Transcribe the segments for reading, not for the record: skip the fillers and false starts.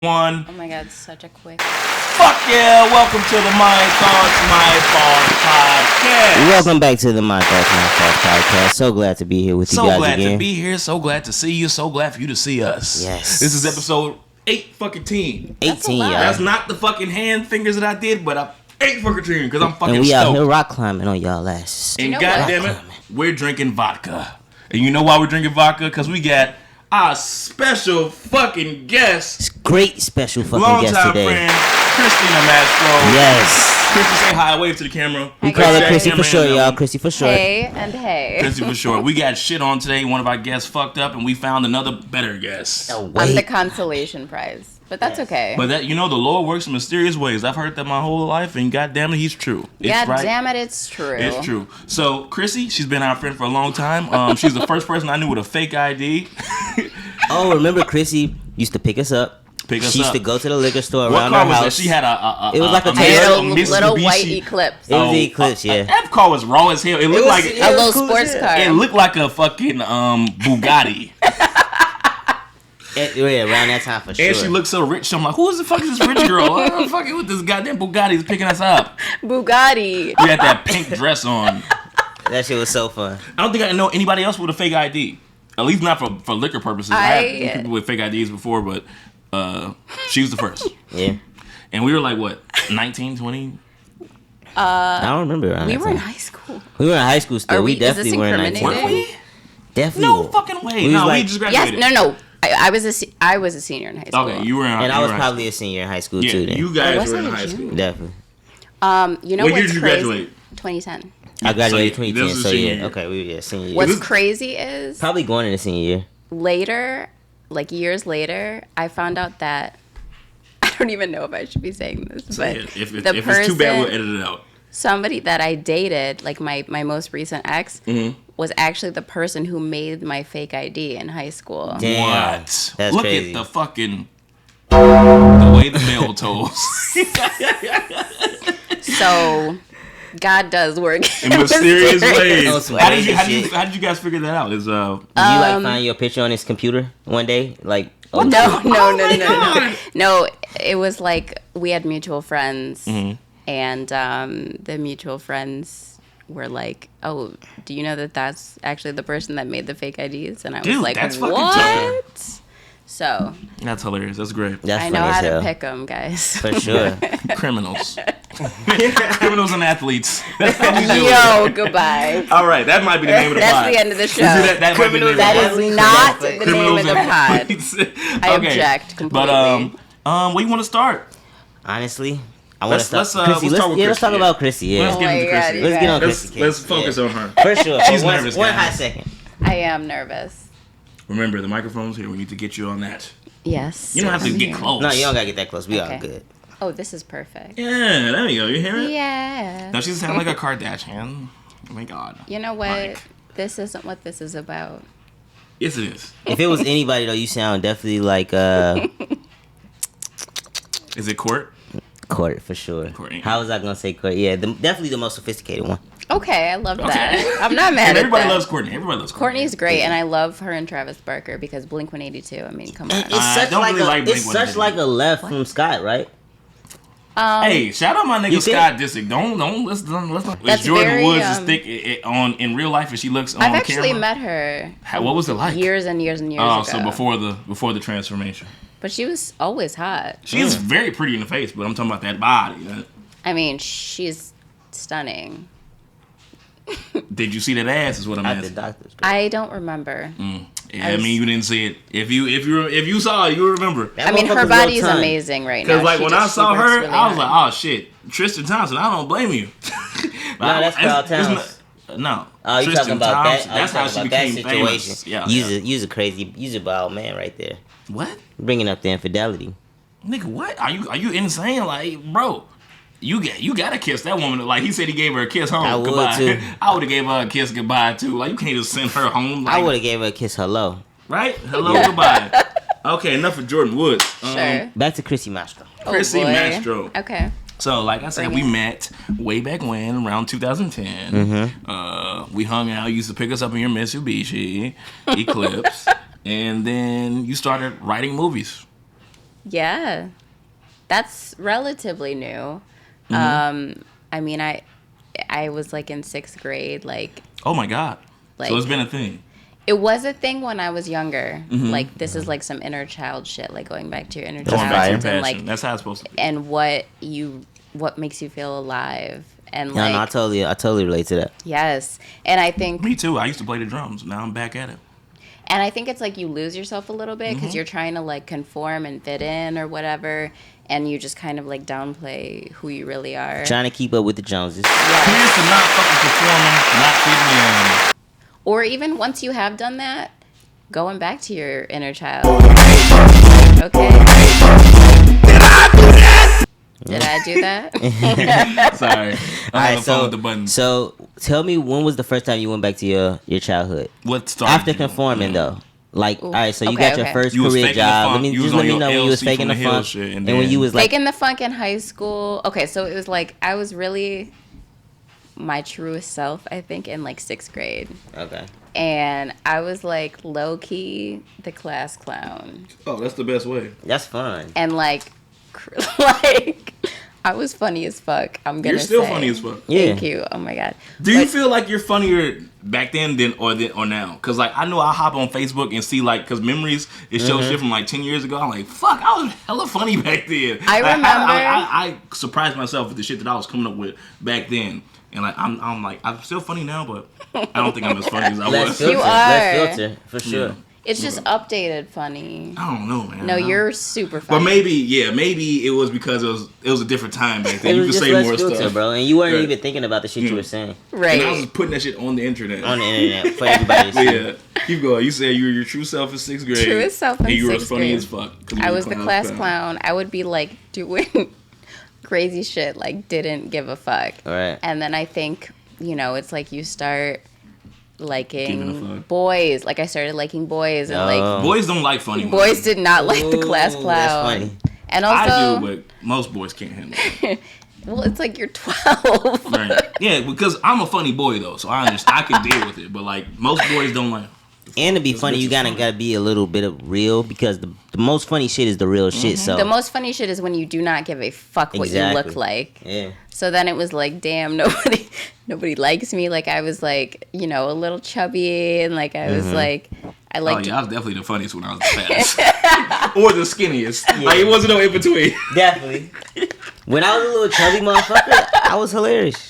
One. Oh my god, such a quick. Fuck yeah! Welcome to the My Thoughts, My Fault podcast. Welcome back to the My Thoughts, My Fault podcast. So glad to be here with you guys again. So glad to be here. So glad to see you. So glad for you to see us. Yes. This is episode 8 18, y'all. That's not the fucking hand fingers that I did, but I 8 because I'm fucking and we stoked. out here rock climbing on y'all asses. And goddamn it, we're drinking vodka. And you know why we're drinking vodka? Because we got our special fucking guest. Great special fucking guest today. Longtime friend, Christina Mastro. Yes. Chrissy, say hi. Wave to the camera. We call her Chrissy for short, y'all. Chrissy for short. Hey and hey. Chrissy for short. We got shit on today. One of our guests fucked up, and we found another better guest. Oh, I'm the consolation prize, but that's okay. But that, the Lord works in mysterious ways. I've heard that my whole life, and goddamn it, He's true. Damn it, it's true. It's true. So Chrissy, she's been our friend for a long time. She's the first person I knew with a fake ID. Oh, remember Chrissy used to pick us up. She used to go to the liquor store around our house. She had a it was like a little white Eclipse. It was the Eclipse, yeah. That car was raw as hell. It looked like a little cool sports car. It looked like a fucking Bugatti. Yeah, around that time for sure. And she looked so rich. I'm like, who is the fuck is this rich girl? I'm fucking with this goddamn Bugatti is picking us up. Bugatti. We had that pink dress on. That shit was so fun. I don't think I know anybody else with a fake ID. At least not for liquor purposes. I had people with fake IDs before, but she was the first. Yeah. And we were like, what, 19, 20? I don't remember. We were in high school. We were in high school still. We definitely were in 19. Were we? Definitely. No fucking way. We just graduated. Yes, no. I was a senior in high school. Okay, you were in and I was probably a senior in high school too. Then. You guys were in high school. Definitely. What year did you graduate? 2010. I graduated 2010, so yeah. Year. Okay, we were senior year. What's crazy is probably going into senior year. Later, like years later, I found out that I don't even know if I should be saying this, but if it's too bad, we'll edit it out. Somebody that I dated, like my most recent ex, was actually the person who made my fake ID in high school. Damn. What? That's Look crazy. at the fucking the way the bell tolls. So God does work in mysterious ways. How did you guys figure that out? Is Did you find your picture on his computer one day? Like No. No, it was like we had mutual friends, and the mutual friends were like, "Oh, do you know that that's actually the person that made the fake IDs?" And I was like, that's "What?" So that's hilarious. That's great. That's I know how to pick them, guys. For sure. Criminals. Criminals and athletes. That's how you do Yo, it. Goodbye. All right, that might be the name of the pod. That's the end of the show. That is not the name of the pod. I object completely. But where you want to start? Honestly, I want to start. Let's talk about Chrissy. Yeah. Let's get into Chrissy. Let's get on Chrissy. Let's focus on her. For sure. She's nervous. One hot second. I am nervous. Remember, the microphone's here. We need to get you on that. Yes. You don't have to get close. No, you don't gotta get that close. We all good. Oh, this is perfect. Yeah, there we go. You hear it? Yeah. Now she sounds like a Kardashian. Oh my God. You know what? Mike. This isn't what this is about. Yes, it is. If it was anybody though, you sound definitely like Is it Court? Court for sure. Courtney. How was I gonna say Court? Yeah, definitely the most sophisticated one. Okay, I love that. I'm not mad at everybody that. loves Courtney. Everybody loves Courtney. Courtney's great, and I love her and Travis Barker because Blink-182. I mean, come on. It's such like a left from Scott, right? Hey, shout out my nigga Scott Disick. Don't let's That's Jordan very, Woods is thick in real life, and she looks on I've actually camera. met her. What was it like? Years and years and years ago. ago. So before the transformation. But she was always hot. She is very pretty in the face, but I'm talking about that body. I mean, she's stunning. Did you see that ass? Is what I'm asking. I don't remember. Yeah, I mean, you didn't see it. If you saw it, you remember. I mean, her body is amazing right now. Because like when I saw her, really I was like, oh shit, Tristan Thompson. I don't blame you. No, that's Carl Towns. No. Oh, you talking about that? That's how she became famous. Yeah. You's a wild man right there. What? Bringing up the infidelity. Nigga, what? Are you insane? Like, bro. You gotta kiss that woman. Like he said, he gave her a kiss home. I would goodbye. too. I would have gave her a kiss goodbye too. Like you can't just send her home. Like, I would have gave her a kiss hello. Right? Hello, goodbye. Okay, enough of Jordan Woods. Sure. Back to Chrissy Mastro. Chrissy Mastro. Okay. So, like I said, we met way back when, around 2010. We hung out. You used to pick us up in your Mitsubishi Eclipse, and then you started writing movies. Yeah. That's relatively new. I mean, I was like in 6th grade, like. Oh my God. Like, so it's been a thing. It was a thing when I was younger. Like, this is like some inner child shit, like going back to your inner child. And like, that's how it's supposed to be. And what makes you feel alive. And like, no, I totally relate to that. Yes. And I think. Me too. I used to play the drums. Now I'm back at it. And I think it's like you lose yourself a little bit because you're trying to like conform and fit in or whatever. And you just kind of like downplay who you really are. Trying to keep up with the Joneses. Yeah. Here's to not fucking performing, not fitting in. Or even once you have done that, going back to your inner child. Okay. Did I do that? Sorry. I'm having fun with the buttons. So tell me, when was the first time you went back to your childhood? What started after conforming though? Like, all right, so you got your first career job. Let me know when you was faking the funk, and when you was like faking the funk in high school. Okay, so it was like I was really my truest self, I think, in like 6th grade. Okay. And I was like low key the class clown. Oh, that's the best way. That's fun. And like I was funny as fuck. You're still funny as fuck. Yeah. Thank you. Oh my God. Do you feel like you're funnier back then or now? Because like I know I hop on Facebook and see like because memories it shows shit from like 10 years ago. I'm like, fuck, I was hella funny back then. I remember. I surprised myself with the shit that I was coming up with back then. And like I'm still funny now, but I don't think I'm as funny as I was. You are. Let's filter for sure. Yeah. It's just updated funny. I don't know, man. No, you're super funny. But maybe it was because it was a different time back then. You could say more filter, stuff, bro, and you weren't even thinking about the shit you were saying. Right. And I was just putting that shit on the internet. For everybody to see. Yeah. Keep going. You said you were your true self in 6th grade. Truest self in 6th grade. And you were funny as fuck. I was the class clown. I would be like doing crazy shit, like didn't give a fuck. All right. And then I think, it's like you start liking boys. Like I started liking boys, and like boys don't like funny. Boys did not like the class clown. That's funny. And also, I do, but most boys can't handle it. Well, it's like you're 12. Right. Yeah, because I'm a funny boy though, so I understand. I can deal with it. But like most boys don't like. And to be funny, you gotta be a little bit of real because the most funny shit is the real shit. So the most funny shit is when you do not give a fuck what you look like. Yeah. So then it was like, damn, nobody likes me. Like I was like, a little chubby, and like I was like, I liked. Oh yeah, I was definitely the funniest when I was the fattest, or the skinniest. Yeah. Like it wasn't no in between. Definitely. When I was a little chubby motherfucker, I was hilarious.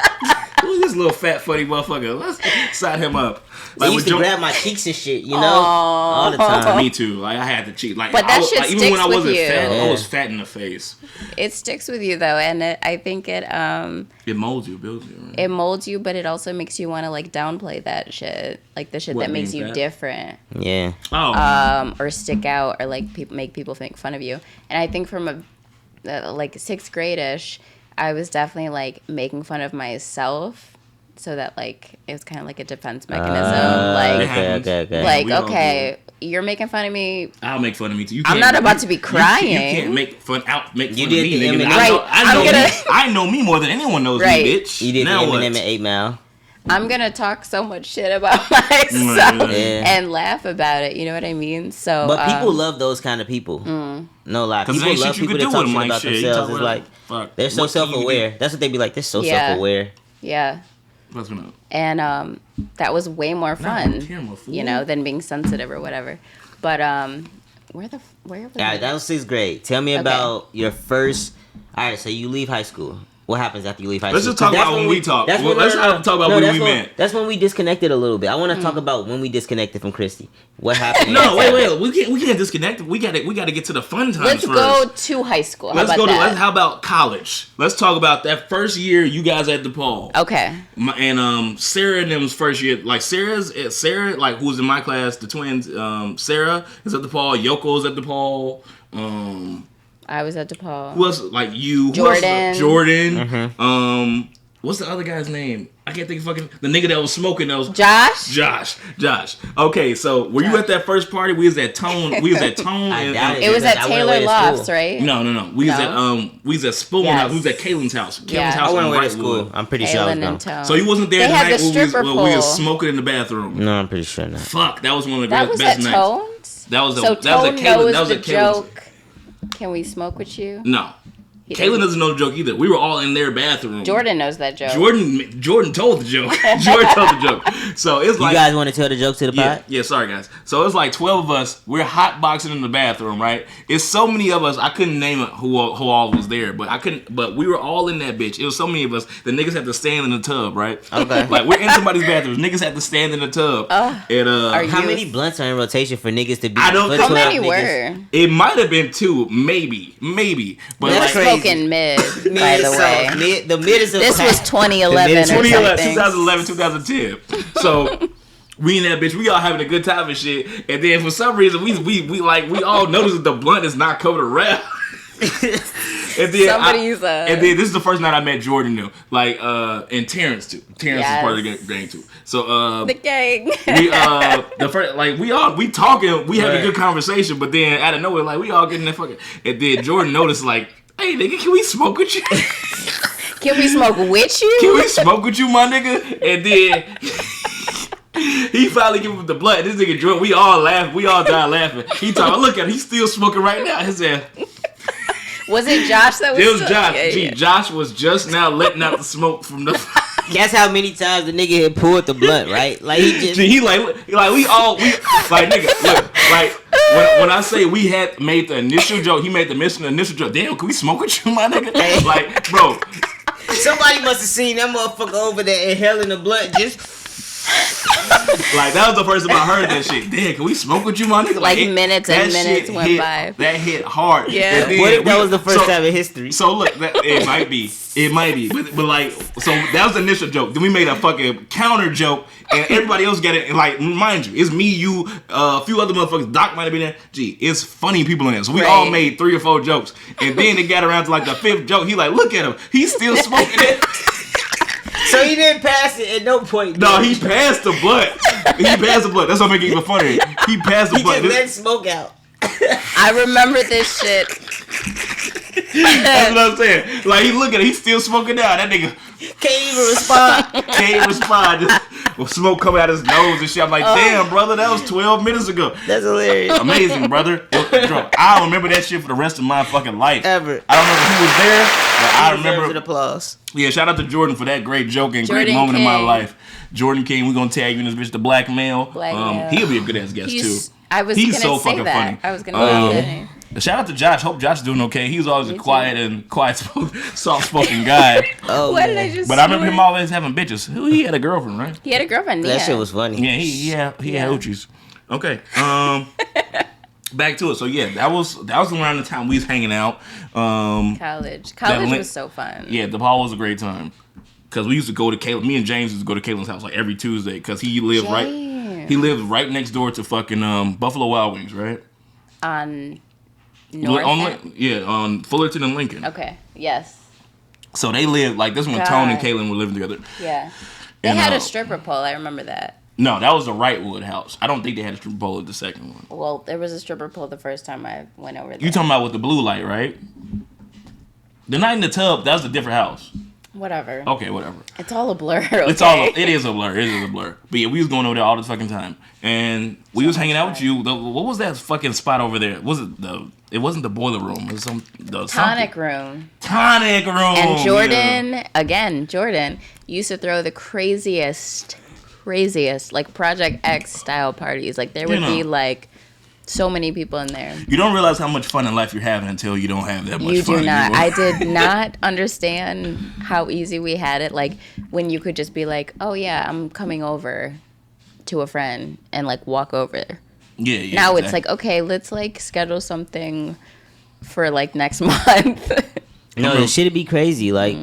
Who's this little fat funny motherfucker? Let's side him up. Like, he used to grab my cheeks and shit, all the time. Me too. Like I had to cheat. Like, but that shit like, sticks even when I wasn't with you. fat, I was fat in the face. It sticks with you though, and I think it molds you, builds you. Right? It molds you, but it also makes you want to like downplay that shit, like the shit that makes you different. Yeah. Oh. Or stick out, or like make people make fun of you. And I think from like 6th grade-ish, I was definitely like making fun of myself. So that like it was kind of like a defense mechanism. Okay, you're making fun of me. I'll make fun of me too. I'm not about to be crying. You can't make fun of me. Nigga. I know me more than anyone knows me, bitch. You did the Eminem and 8 Mile. I'm gonna talk so much shit about myself and laugh about it. You know what I mean? So, but people love those kind of people. No lie, people love people that talk shit about themselves. It's like they're so self-aware. That's what they be like. They're so self-aware. Yeah. And that was way more fun, than being sensitive or whatever. But where was that? That was 6th grade. Tell me about your first. All right, so you leave high school. What happens after you leave high school? Let's just talk about when we talk. Let's talk about when we met. That's when we disconnected a little bit. I want to talk about when we disconnected from Christy. What happened? No, wait. We can't disconnect. We got to get to the fun times first. Let's go to high school. How about college? Let's talk about that first year you guys at DePaul. Okay. And Sarah and them's first year. Like Sarah, like who was in my class, the twins. Sarah is at DePaul. Yoko's at DePaul. I was at DePaul. Who else? Like you. Jordan. Jordan. What's the other guy's name? I can't think of the nigga that was smoking those. Josh. Okay, so were you at that first party? We was at Tone. It was at Taylor Lofts, right? No. We was at Spoon. We was at Kaylin's house. Kaylin's house. I went away to school. I'm pretty sure I was gone. So you wasn't there the night when we was smoking in the bathroom. No, I'm pretty sure not. Fuck, that was one of the best nights. Tones? That was at Kaylin's joke. Can we smoke with you? No. Kaylin doesn't know the joke either. We were all in their bathroom. Jordan knows that joke. Jordan told the joke. Jordan told the joke. So it's like... You guys want to tell the joke to the pod? Yeah, sorry guys. So it's like 12 of us. We're hotboxing in the bathroom, right? It's so many of us. I couldn't name it who all was there, but we were all in that bitch. It was so many of us. The niggas had to stand in the tub, right? Okay. Like we're in somebody's bathroom. Niggas had to stand in the tub. How many blunts are in rotation for niggas to be? I don't know. How many were? It might have been 2, maybe. But that's like, smoking mid, by the way. The mid is this was 2011 2011, 2010. So we in that bitch, we all having a good time and shit. And then for some reason, we all noticed that the blunt is not covered around. And then this is the first night I met Jordan new, like and Terrence too. Terrence is part of the gang too. So the gang. we talking, we having a good conversation, but then out of nowhere, like we all getting that fucking. And then Jordan noticed like, hey nigga, can we smoke with you? Can we smoke with you? Can we smoke with you, my nigga? And then he finally give him the blunt. This nigga Jordan, we all laugh, we all died laughing. He talking, look at him, he's still smoking right now. He said. Was it Josh that was? It was Josh. Yeah. Josh was just now letting out the smoke from the. Guess how many times the nigga had pulled the blunt, right? Like he just. He like nigga, look, like when I say we had made the initial joke, he made the initial joke. Damn, can we smoke with you, my nigga? Like, bro. Somebody must have seen that motherfucker over there inhaling the blunt just. Like that was the first time I heard that shit. Damn, can we smoke with you, my nigga? Like minutes and minutes went by. That hit hard. Yeah. That was the first time in history. So look, it might be, but like, so that was the initial joke. Then we made a fucking counter joke, and everybody else got it. Like, mind you, it's me, you, a few other motherfuckers. Doc might have been there. Gee, it's funny people in there. So we all made 3 or 4 jokes, and then it got around to like the 5th joke. He like, look at him, he's still smoking it. So he didn't pass it at no point. No, he passed the blunt. That's what make it even funnier. He passed the blunt. He just let smoke out. I remember this shit. That's what I'm saying. Like he look at it, he's still smoking out. That nigga can't even respond. Just smoke coming out his nose and shit. I'm like, damn, brother, that was 12 minutes ago. That's hilarious. Amazing, brother. I'll remember that shit for the rest of my fucking life. Ever. I don't know who was there, but I remember. An applause. Yeah, shout out to Jordan for that great joke and great moment in my life. Jordan King, we're gonna tag you in this bitch, the black male. He'll be a good ass guest too. He's so fucking funny. I was gonna say that. Shout out to Josh. Hope Josh is doing okay. He was always a quiet, soft-spoken guy. What did I just? But I remember him always having bitches. He had a girlfriend, right? He had a girlfriend. That shit was funny. Yeah, he had Uchis. Okay. Back to it. So yeah, that was around the time we was hanging out. College was so fun. Yeah, the ball was a great time. Cause we used to go to Caleb. Me and James used to go to Caitlin's house like every Tuesday. Cause he lived right next door to fucking Buffalo Wild Wings, right? On Fullerton and Lincoln. Okay. Yes. So they lived like this when Tone and Caitlin were living together. Yeah. They had a stripper pole. I remember that. No, that was the Wrightwood house. I don't think they had a stripper pole at the second one. Well, there was a stripper pole the first time I went over there. You talking about with the blue light, right? The night in the tub, that was a different house. Whatever. Okay, whatever. It's all a blur. Okay? It is a blur. It is a blur. But yeah, we was going over there all the fucking time, and we was hanging out with you. What was that fucking spot over there? It wasn't the boiler room. It was Tonic room. Tonic room. And Jordan used to throw the craziest like Project X style parties. Like there would be like so many people in there. You don't realize how much fun in life you're having until you don't have that much fun. You do not. I did not understand how easy we had it. Like when you could just be like, oh yeah, I'm coming over to a friend and like walk over. Yeah. Now it's like, okay, let's like schedule something for like next month. No, this shit'd be crazy. Like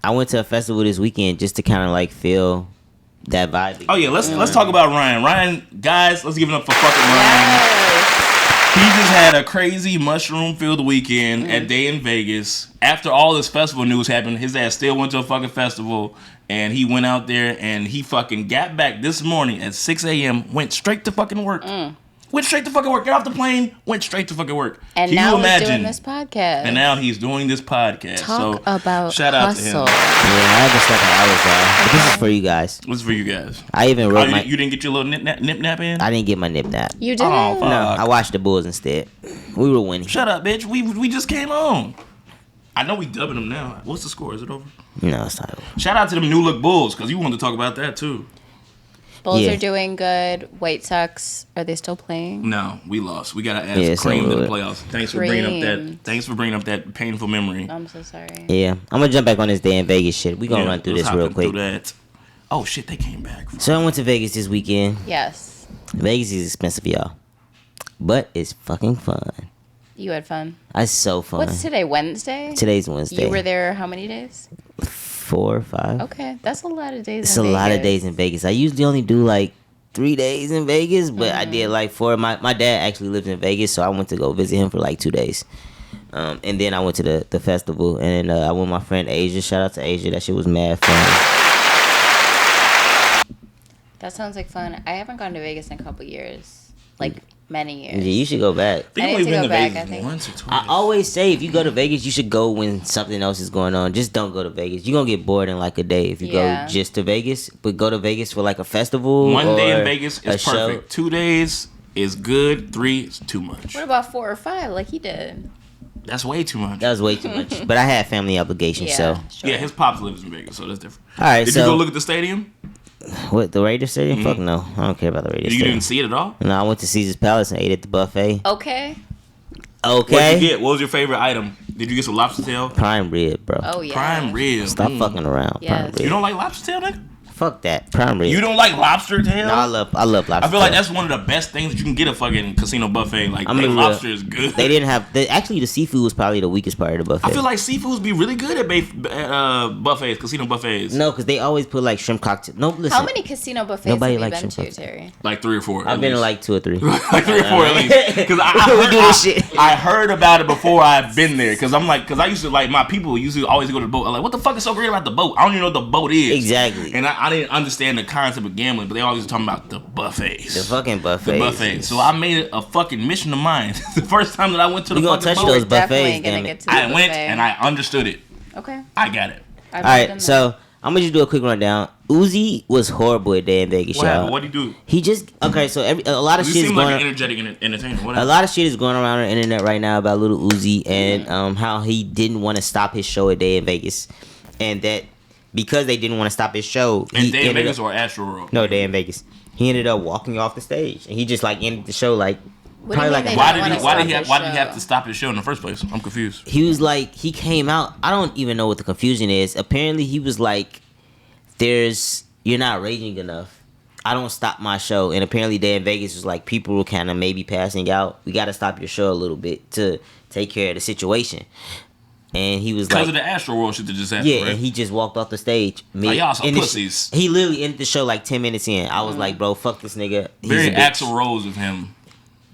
I went to a festival this weekend just to kind of like feel that vibe again. Oh yeah, let's talk about Ryan. Ryan, guys, let's give it up for fucking Ryan. He just had a crazy mushroom-filled weekend at Day in Vegas. After all this festival news happened, his ass still went to a fucking festival, and he went out there, and he fucking got back this morning at 6 a.m., went straight to fucking work. Went straight to fucking work. Got off the plane. Went straight to fucking work. And Can now you he's imagine? doing this podcast. And now he's doing this podcast. Talk about shout out to him. hustle. Yeah, I haven't slept in hours, y'all. But this is for you guys. This is for you guys. I even wrote You didn't get your little nip nap in? I didn't get my nip nap. You did? Oh, fuck. No, I watched the Bulls instead. We were winning. Shut up, bitch. We just came on. I know we dubbing them now. What's the score? Is it over? No, it's not over. Shout out to them new look Bulls, because you wanted to talk about that too. Bulls are doing good. White Sox, are they still playing? No, we lost. We gotta add cream to the playoffs. Thanks for bringing up that painful memory. I'm so sorry. Yeah, I'm gonna jump back on this damn Vegas shit. We gonna run through this real quick. Oh shit, they came back. So I went to Vegas this weekend. Yes. Vegas is expensive, y'all, but it's fucking fun. You had fun. It's so fun. What's today? Wednesday? Today's Wednesday. You were there how many days? 4 or 5. Okay, that's a lot of days. It's a lot of days in Vegas. I usually only do like 3 days in Vegas, but I did like 4. My dad actually lives in Vegas, so I went to go visit him for like 2 days. And then I went to the festival, and I went with my friend Asia. Shout out to Asia. That shit was mad fun. That sounds like fun. I haven't gone to Vegas in a couple years. Like many years. Yeah, you should go back. I only been to Vegas once or twice. I always say if you go to Vegas, you should go when something else is going on. Just don't go to Vegas. You're going to get bored in like a day if you go just to Vegas. But go to Vegas for like a festival. 1 day in Vegas is perfect. Show. 2 days is good. 3 is too much. What about 4 or 5 like he did? That's way too much. That was way too much. But I had family obligations, so. Sure. Yeah, his pops lives in Vegas, so that's different. All right, Did you go look at the stadium? What, the Raiders Stadium? Fuck no. I don't care about the Raiders You Stadium. didn't see it at all? No, I went to Caesar's Palace and ate at the buffet. Okay. What did you get? What was your favorite item? Did you get some lobster tail? Prime rib, bro. Oh, yeah. Prime rib. Stop fucking around. Yes. Prime rib. You don't like lobster tail, nigga? Fuck that. Prime rib. You don't like lobster tail? No, I love lobster I feel like tail. that's one of the best things that you can get at fucking casino buffet. Like, lobster is good. They didn't have... Actually, the seafood was probably the weakest part of the buffet. I feel like seafoods be really good at buffets, casino buffets. No, because they always put like shrimp cocktail. No, listen. How many casino buffets Nobody have you likes been shrimp to, cocktail. Terry? Like 3 or 4. I've been to like 2 or 3. Like 3 or 4 at least. Because I heard about it before I've been there. Because I used to, like, my people used to always go to the boat. I'm like, what the fuck is so great about the boat? I don't even know what the boat is. Exactly. And I didn't understand the concept of gambling, but they always talking about the buffets. The fucking buffets. The buffets. So I made it a fucking mission of mine. The first time that I went to the fucking boat. You gonna touch those buffets, damn it. I went and I understood it. Okay. I got it. All right, so I'm gonna just do a quick rundown. Uzi was horrible at day in Vegas, y'all. What'd he do? He just so a lot of shit is going. Like an energetic entertainer. A lot of shit is going around on the internet right now about Little Uzi and how he didn't want to stop his show a day in Vegas, and that because they didn't want to stop his show. And Day in Vegas or Astro World? No, Day in Vegas. He ended up walking off the stage, and he just like ended the show like. Why did he have to stop his show in the first place? I'm confused. He was like, he came out. I don't even know what the confusion is. Apparently, he was like, you're not raging enough. I don't stop my show. And apparently, Day in Vegas was like, people were kind of maybe passing out. We got to stop your show a little bit to take care of the situation. And he was because of the Astro World shit that just happened. Yeah, right? And he just walked off the stage. Like, y'all some pussies. He literally ended the show like 10 minutes in. I was like, bro, fuck this nigga. Very Axl Rose of him.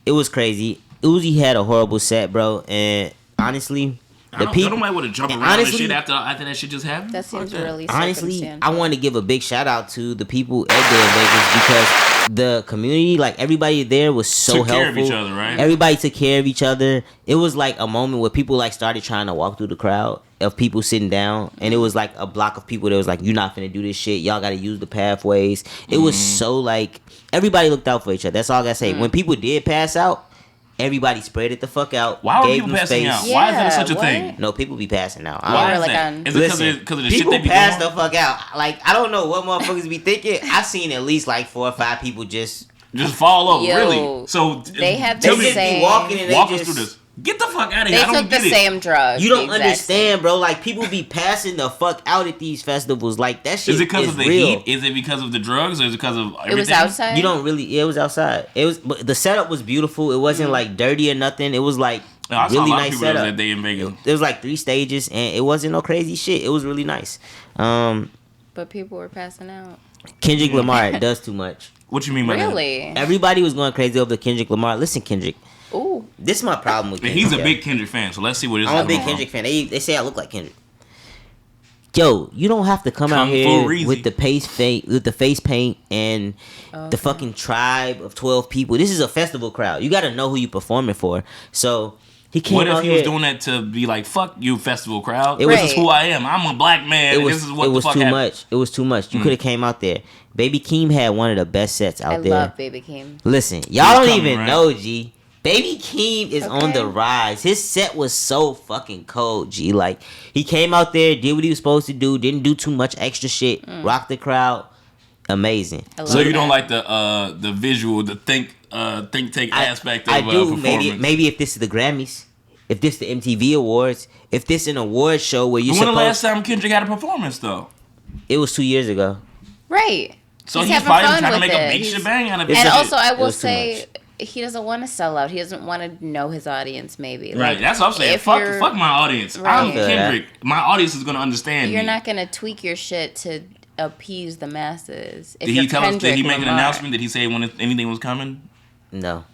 It was crazy. Uzi had a horrible set, bro. And honestly, nobody would have jumped around and shit after that shit just happened. That seems really honestly, I want to give a big shout out to the people at Day in Vegas because the community, like everybody there was so helpful. Took care of each other, right? Everybody took care of each other. It was like a moment where people like started trying to walk through the crowd of people sitting down, and it was like a block of people that was like, you're not finna do this shit. Y'all gotta use the pathways. It was so like everybody looked out for each other. That's all I gotta say. When people did pass out, everybody spread it the fuck out. Why were people passing out? Yeah, why is that such a thing? No, people be passing out. Why is that? Is it because of the shit they be doing? People pass the fuck out. Like, I don't know what motherfuckers be thinking. I've seen at least like 4 or 5 people just fall over. Really? So they have the same. Walking and walk us through this. Get the fuck out of here. They took the same drug. You don't understand, bro. Like, people be passing the fuck out at these festivals. Like, that shit is real. Is it because of the heat? Is it because of the drugs? Or is it because of everything? It was outside? You don't really... Yeah, it was outside. But the setup was beautiful. It wasn't, like, dirty or nothing. It was, like, really nice setup. That day in Vegas. There was, like, 3 stages, and it wasn't no crazy shit. It was really nice. But people were passing out. Kendrick Lamar does too much. What you mean by that? Really? Everybody was going crazy over Kendrick Lamar. Listen, Kendrick. Ooh. This is my problem with Kendrick. He's a big Kendrick fan, so let's see what it is. I'm a big Kendrick fan. They say I look like Kendrick. Yo, you don't have to come out here Reezy. with the face paint and the fucking tribe of 12 people. This is a festival crowd. You got to know who you performing for. So he came out here. What if he was doing that to be like, fuck you, festival crowd? This is who I am. I'm a black man. This is what the fuck happened. Much. It was too much. You could have came out there. Baby Keem had one of the best sets out there. I love Baby Keem. Listen, y'all don't even know, G. Baby Keem is on the rise. His set was so fucking cold, G. Like, he came out there, did what he was supposed to do, didn't do too much extra shit, rocked the crowd. Amazing. So you don't like the visual, the think tank aspect of performance? Maybe if this is the Grammys, if this the MTV Awards, if this an award show where you. When the last time Kendrick had a performance though? It was 2 years ago. Right. So he's probably trying to make a big shebang out of it. And also, I will say, he doesn't want to sell out. He doesn't want to know his audience, maybe. Right, that's what I'm saying. Fuck my audience. Right. I'm Kendrick. My audience is going to understand You're not going to tweak your shit to appease the masses. Did he tell us, did he make an announcement? Did he say when anything was coming? No.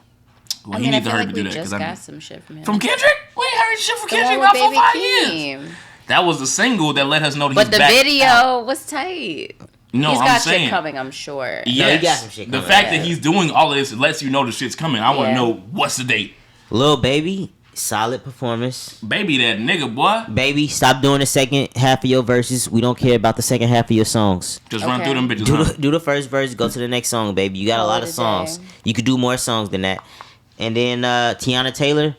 Well, he needs to hurry to do that. We just got some shit from him. From Kendrick? We ain't heard shit from Kendrick about for 5 years. That was the single that let us know that he's back. But the video was tight. No, he's got shit coming, I'm sure. Yes. No, he got some shit coming. The fact that he's doing all of this lets you know the shit's coming. I want to know what's the date. Lil Baby, solid performance. Baby, that nigga, boy. Baby, stop doing the second half of your verses. We don't care about the second half of your songs. Just run through them bitches. Do the first verse, go to the next song, baby. You got a lot of songs. You could do more songs than that. And then Tiana Taylor,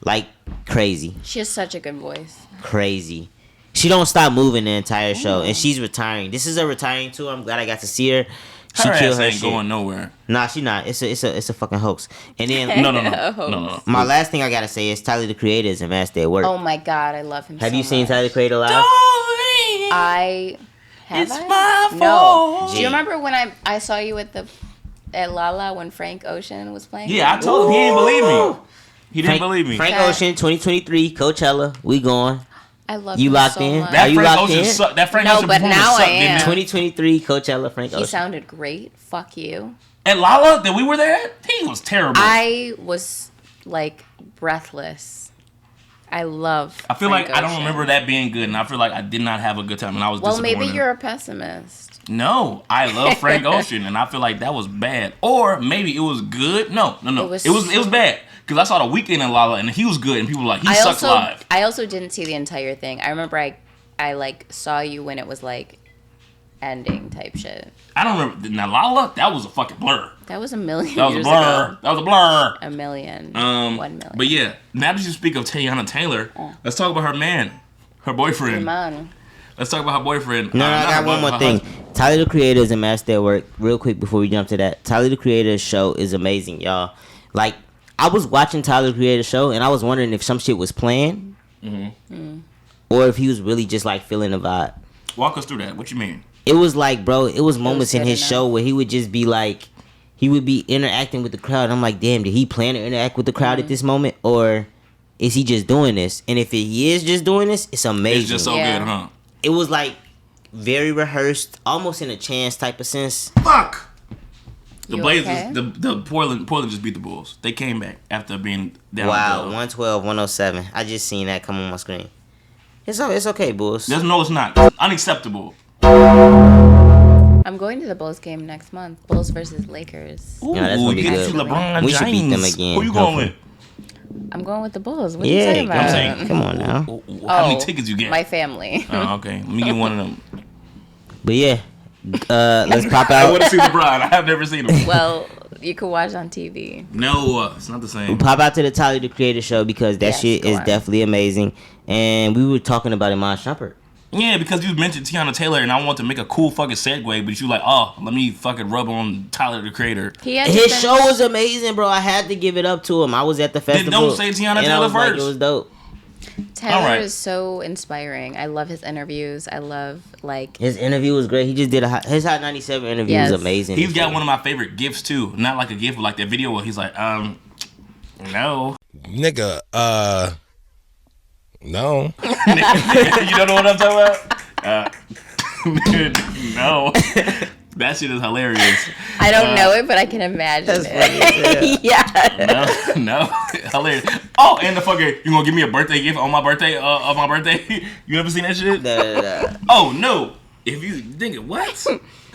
like crazy. She has such a good voice. Crazy. She don't stop moving the entire show, and she's retiring. This is a retiring tour. I'm glad I got to see her. She killed her ain't going nowhere. Nah, she not. It's a fucking hoax. And then no. My last thing I gotta say is Tyler the Creator is a master at work. Oh my god, I love him. Have you seen Tyler the Creator live? I have. It's my fault. No. Do you remember when I saw you at Lala when Frank Ocean was playing? Yeah, I told him he didn't believe me. He didn't believe me. Frank Ocean, 2023, Coachella, we going. I love you him locked so in. much. That Frank Ocean sucked. That Frank Ocean but now I am. 2023 Coachella, Frank Ocean. He sounded great. Fuck you. At Lala that we were there, he was terrible. I was like breathless. I feel like I don't remember that being good, and I feel like I did not have a good time, and I was disappointed. Well, maybe you're a pessimist. No, I love Frank Ocean, and I feel like that was bad. Or maybe it was good. No. It was bad. Because I saw The Weeknd in Lala, and he was good, and people were like, he sucks live. I also didn't see the entire thing. I remember I like saw you when it was like ending type shit. I don't remember. Now Lala, that was a fucking blur. That was a million That was years a blur. ago. That was a blur. A million. 1 million. But yeah, now that you speak of Tiana Taylor, let's talk about her man, her boyfriend. Let's talk about her boyfriend. No, I got one more thing. Tyler the Creator is a master at work. Real quick before we jump to that, Tyler the Creator's show is amazing, y'all. Like, I was watching Tyler the Creator's show, and I was wondering if some shit was planned, or if he was really just like feeling the vibe. Walk us through that. What you mean? It was like, bro, it was moments in his show where he would just be like, he would be interacting with the crowd. And I'm like, damn, did he plan to interact with the crowd at this moment, or is he just doing this? And if he is just doing this, it's amazing. It's just so good, huh? It was like very rehearsed, almost in a chance type of sense. Fuck. The Blazers, the Portland just beat the Bulls. They came back after being down. Wow, 112-107. I just seen that come on my screen. It's okay, Bulls. No, it's not. Unacceptable. I'm going to the Bulls game next month. Bulls versus Lakers. Ooh, that's gonna be good. LeBron we should beat them again. Who you going with? I'm going with the Bulls. What are you talking about? I'm saying, come on now. How many tickets you get? My family. Oh, okay. Let me get one of them. But yeah. Let's pop out. I want to see LeBron. I have never seen him. Well, you can watch on TV. No, it's not the same. Pop out to the Tyler the Creator show because that shit is definitely amazing. And we were talking about Iman Shumpert. Yeah, because you mentioned Tiana Taylor, and I want to make a cool fucking segue, but you like, oh, let me fucking rub on Tyler the Creator. His show was amazing, bro. I had to give it up to him. I was at the festival. Then don't say Tiana Taylor first. Like, it was dope. Tyler is so inspiring. I love his interviews. I love, like... His interview was great. He just did his Hot 97 interview was amazing. He's got one of my favorite gifts, too. Not like a gift, but like that video where he's like, no. Nigga, no. You don't know what I'm talking about? No. That shit is hilarious. I don't know it, but I can imagine it. Yeah. No, hilarious. Oh, and the fucker, you gonna give me a birthday gift on my birthday? On my birthday? You ever seen that shit? Nah. Oh no! If you think what?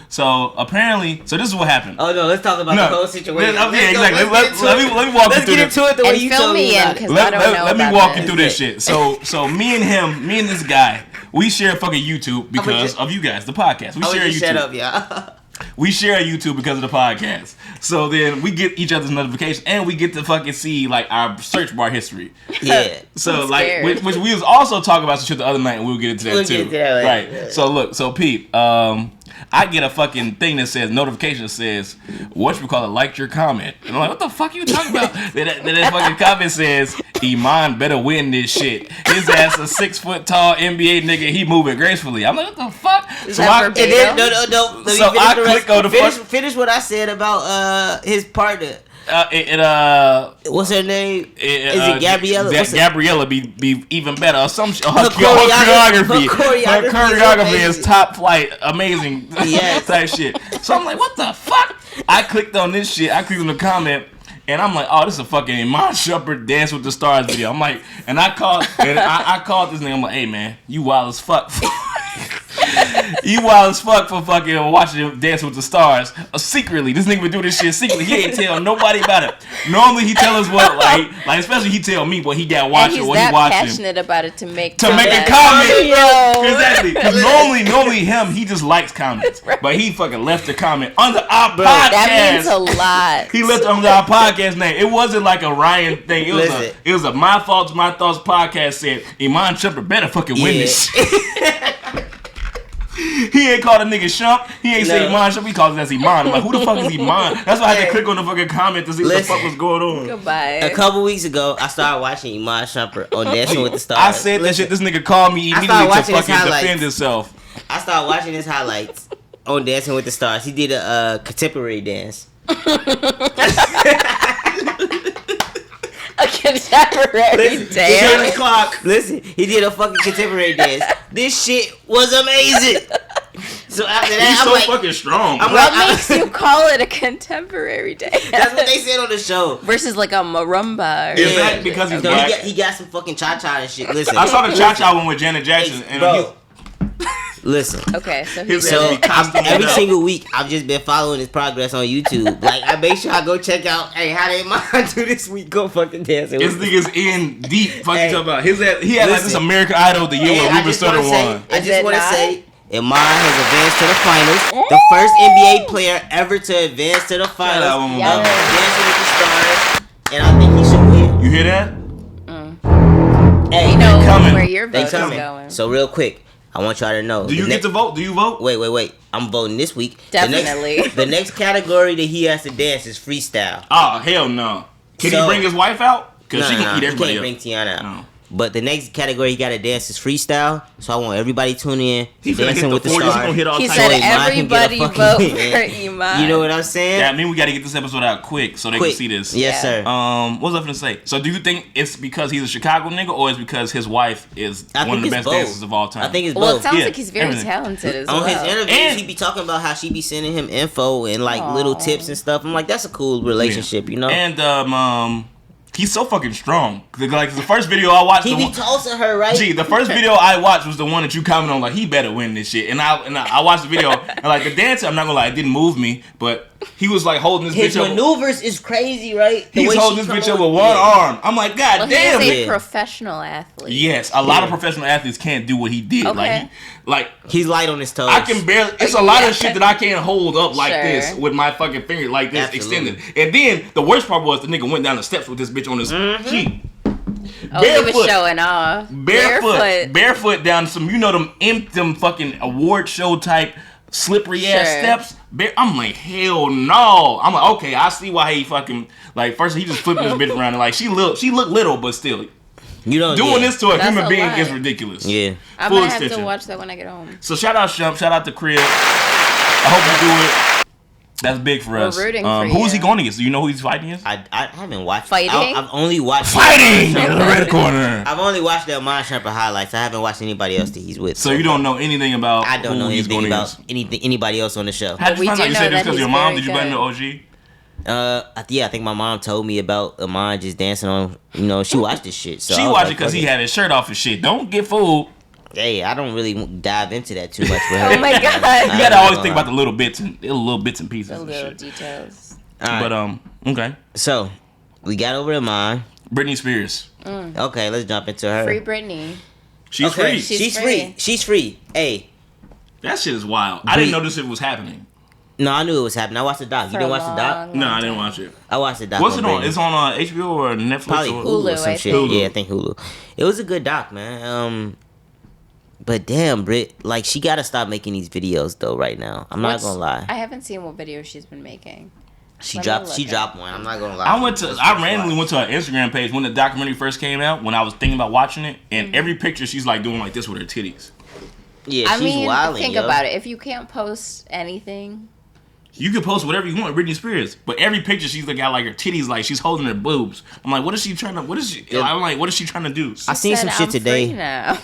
So apparently, this is what happened. Oh no, let's talk about the whole situation. Yeah, exactly. Let me walk you through this. Let's get into it the way you told me. Let me walk you through this shit. So me and this guy, we share fucking YouTube because of you guys, the podcast. We share YouTube. Shut up, y'all. We share YouTube because of the podcast. So then we get each other's notifications and we get to fucking see like our search bar history. Yeah. So like, which we was also talking about some shit the other night, and we'll get into that too. Right. So look, Pete, I get a fucking thing that says notification that says whatchamacallit liked your comment, and I'm like, what the fuck you talking about? then that fucking comment says Iman better win this shit. His ass a 6 foot tall NBA nigga. He moving gracefully. I'm like, what the fuck? So I click on the finish what I said about his partner. What's her name? Is it Gabriella? Gabriella be even better. Her choreography is top flight, amazing. Yes. Type shit. So I'm like, what the fuck? I clicked on this shit. I clicked on the comment. And I'm like, oh, this is a fucking Iman Shumpert Dance with the Stars video. I'm like, and I called this nigga. I'm like, hey man, you wild as fuck. You wild as fuck for fucking watching him Dance with the Stars. Secretly, this nigga would do this shit secretly. He ain't tell nobody about it. Normally he tell us what, like especially he tell me what he got watching, what he watching. He's that passionate about it to make a comment. Exactly. Because normally him, he just likes comments, right. But he fucking left a comment under our podcast. That means a lot. He left it under our podcast name. It wasn't like a Ryan thing. It was a My Thoughts podcast said Iman Shumpert better fucking win this shit. He ain't called a nigga Shump. He ain't say Iman Shump. He calls it as Iman. I'm like, who the fuck is Iman? That's why I had to click on the fucking comment to see what the fuck was going on. Goodbye. A couple weeks ago, I started watching Iman Shumpert on Dancing with the Stars. I said that shit. This nigga called me immediately to fucking defend himself. I started watching his highlights on Dancing with the Stars. He did a contemporary dance. A contemporary dance. 7 o'clock. Listen, he did a fucking contemporary dance. This shit was amazing. So after that, he's so fucking strong. What makes you call it a contemporary dance? That's what they said on the show. Versus like a marumba. Is that because he's black? He got some fucking cha-cha and shit. Listen, I saw the cha-cha one with Janet Jackson. Listen. Okay, so every single week I've just been following his progress on YouTube. Like I make sure I go check out. Hey, how did Iman do this week? Go fucking dancing. This nigga's in deep. Fucking talking about he had like this American Idol the year where Ruben Sutter won. I just want to say. Iman has advanced to the finals. The first NBA player ever to advance to the finals. Dancing with the Stars. And I think he should win. You hear that? Hey, you know where your vote is going. So real quick, I want y'all to know. Do you get to vote? Do you vote? Wait. I'm voting this week. Definitely. The next category that he has to dance is freestyle. Oh, hell no. Can he bring his wife out? Because she can eat everybody up. He can't bring Tiana out. No. But the next category he got to dance is freestyle. So I want everybody tune in. He's Dancing with the Stars. He said everybody vote for Iman. You know what I'm saying? Yeah, I mean we got to get this episode out quick so they can see this. Yes, sir. What was I gonna say? So do you think it's because he's a Chicago nigga or it's because his wife is one of the best dancers of all time? I think it's both. Well, it sounds like he's very talented as well. On his interviews, he be talking about how she be sending him info and like little tips and stuff. I'm like, that's a cool relationship, you know? And he's so fucking strong. Like the first video I watched, he be tossing her, right? The first video I watched was the one that you commented on. Like he better win this shit. And I watched the video and like the dancer, I'm not gonna lie, it didn't move me, but he was like holding this bitch up. His maneuvers is crazy, right? He's holding this bitch up with one arm. I'm like, God damn. He's a professional athlete. Yes, a lot of professional athletes can't do what he did. Okay. Like he's light on his toes. I can barely. It's a lot of shit that I can't hold up like this with my fucking finger like this extended. And then the worst part was the nigga went down the steps with this bitch on his cheek. He was showing off. Barefoot down some, them fucking award show type slippery ass steps. I'm like, hell no. I'm like, okay, I see why he fucking like. First he just flipping this bitch around and like she looked little, but still. Doing this to a human being is ridiculous. Yeah. I might have to watch that when I get home. So shout out Shump, shout out to Crib. I hope you do it. That's big for us. We're rooting for you. Who is he going against? Do you know who he's fighting against? I haven't watched. Fighting? I've only watched fighting in the red corner. I've only watched the Iman Shumpert highlights. I haven't watched anybody else that he's with. So you don't know anything about? I don't know anything about anybody else on the show. How'd you find out? You said this because your mom? Did you blame the OG? I think my mom told me about Amon just dancing on. She watched this shit. So she watched it because he had his shirt off and shit. Don't get fooled. Hey, I don't really dive into that too much with her. Oh my god! You gotta always think about the little bits and pieces, the and little shit. details. Right. But okay. So we got over Amon. Britney Spears. Okay, let's jump into her. Free Britney. She's free. She's free. She's free. Hey, that shit is wild. I didn't know this shit was happening. No, I knew it was happening. I watched the doc. You didn't watch the doc? No, I didn't watch it. I watched the doc. What's it on? It's on HBO or Netflix? Probably or Hulu or some shit. Hulu. Yeah, I think Hulu. It was a good doc, man. But damn, Brit, like she gotta stop making these videos though. Right now, I'm not gonna lie. I haven't seen what videos she's been making. She dropped one. I'm not gonna lie. I randomly went to her Instagram page when the documentary first came out. When I was thinking about watching it, and every picture she's like doing like this with her titties. Yeah, she's wilding. Think about it. If you can't post anything. You can post whatever you want, Britney Spears, but every picture she's got like her titties, like she's holding her boobs. I'm like, what is she trying to? What is she? I'm like, what is she trying to do? I seen some shit today. All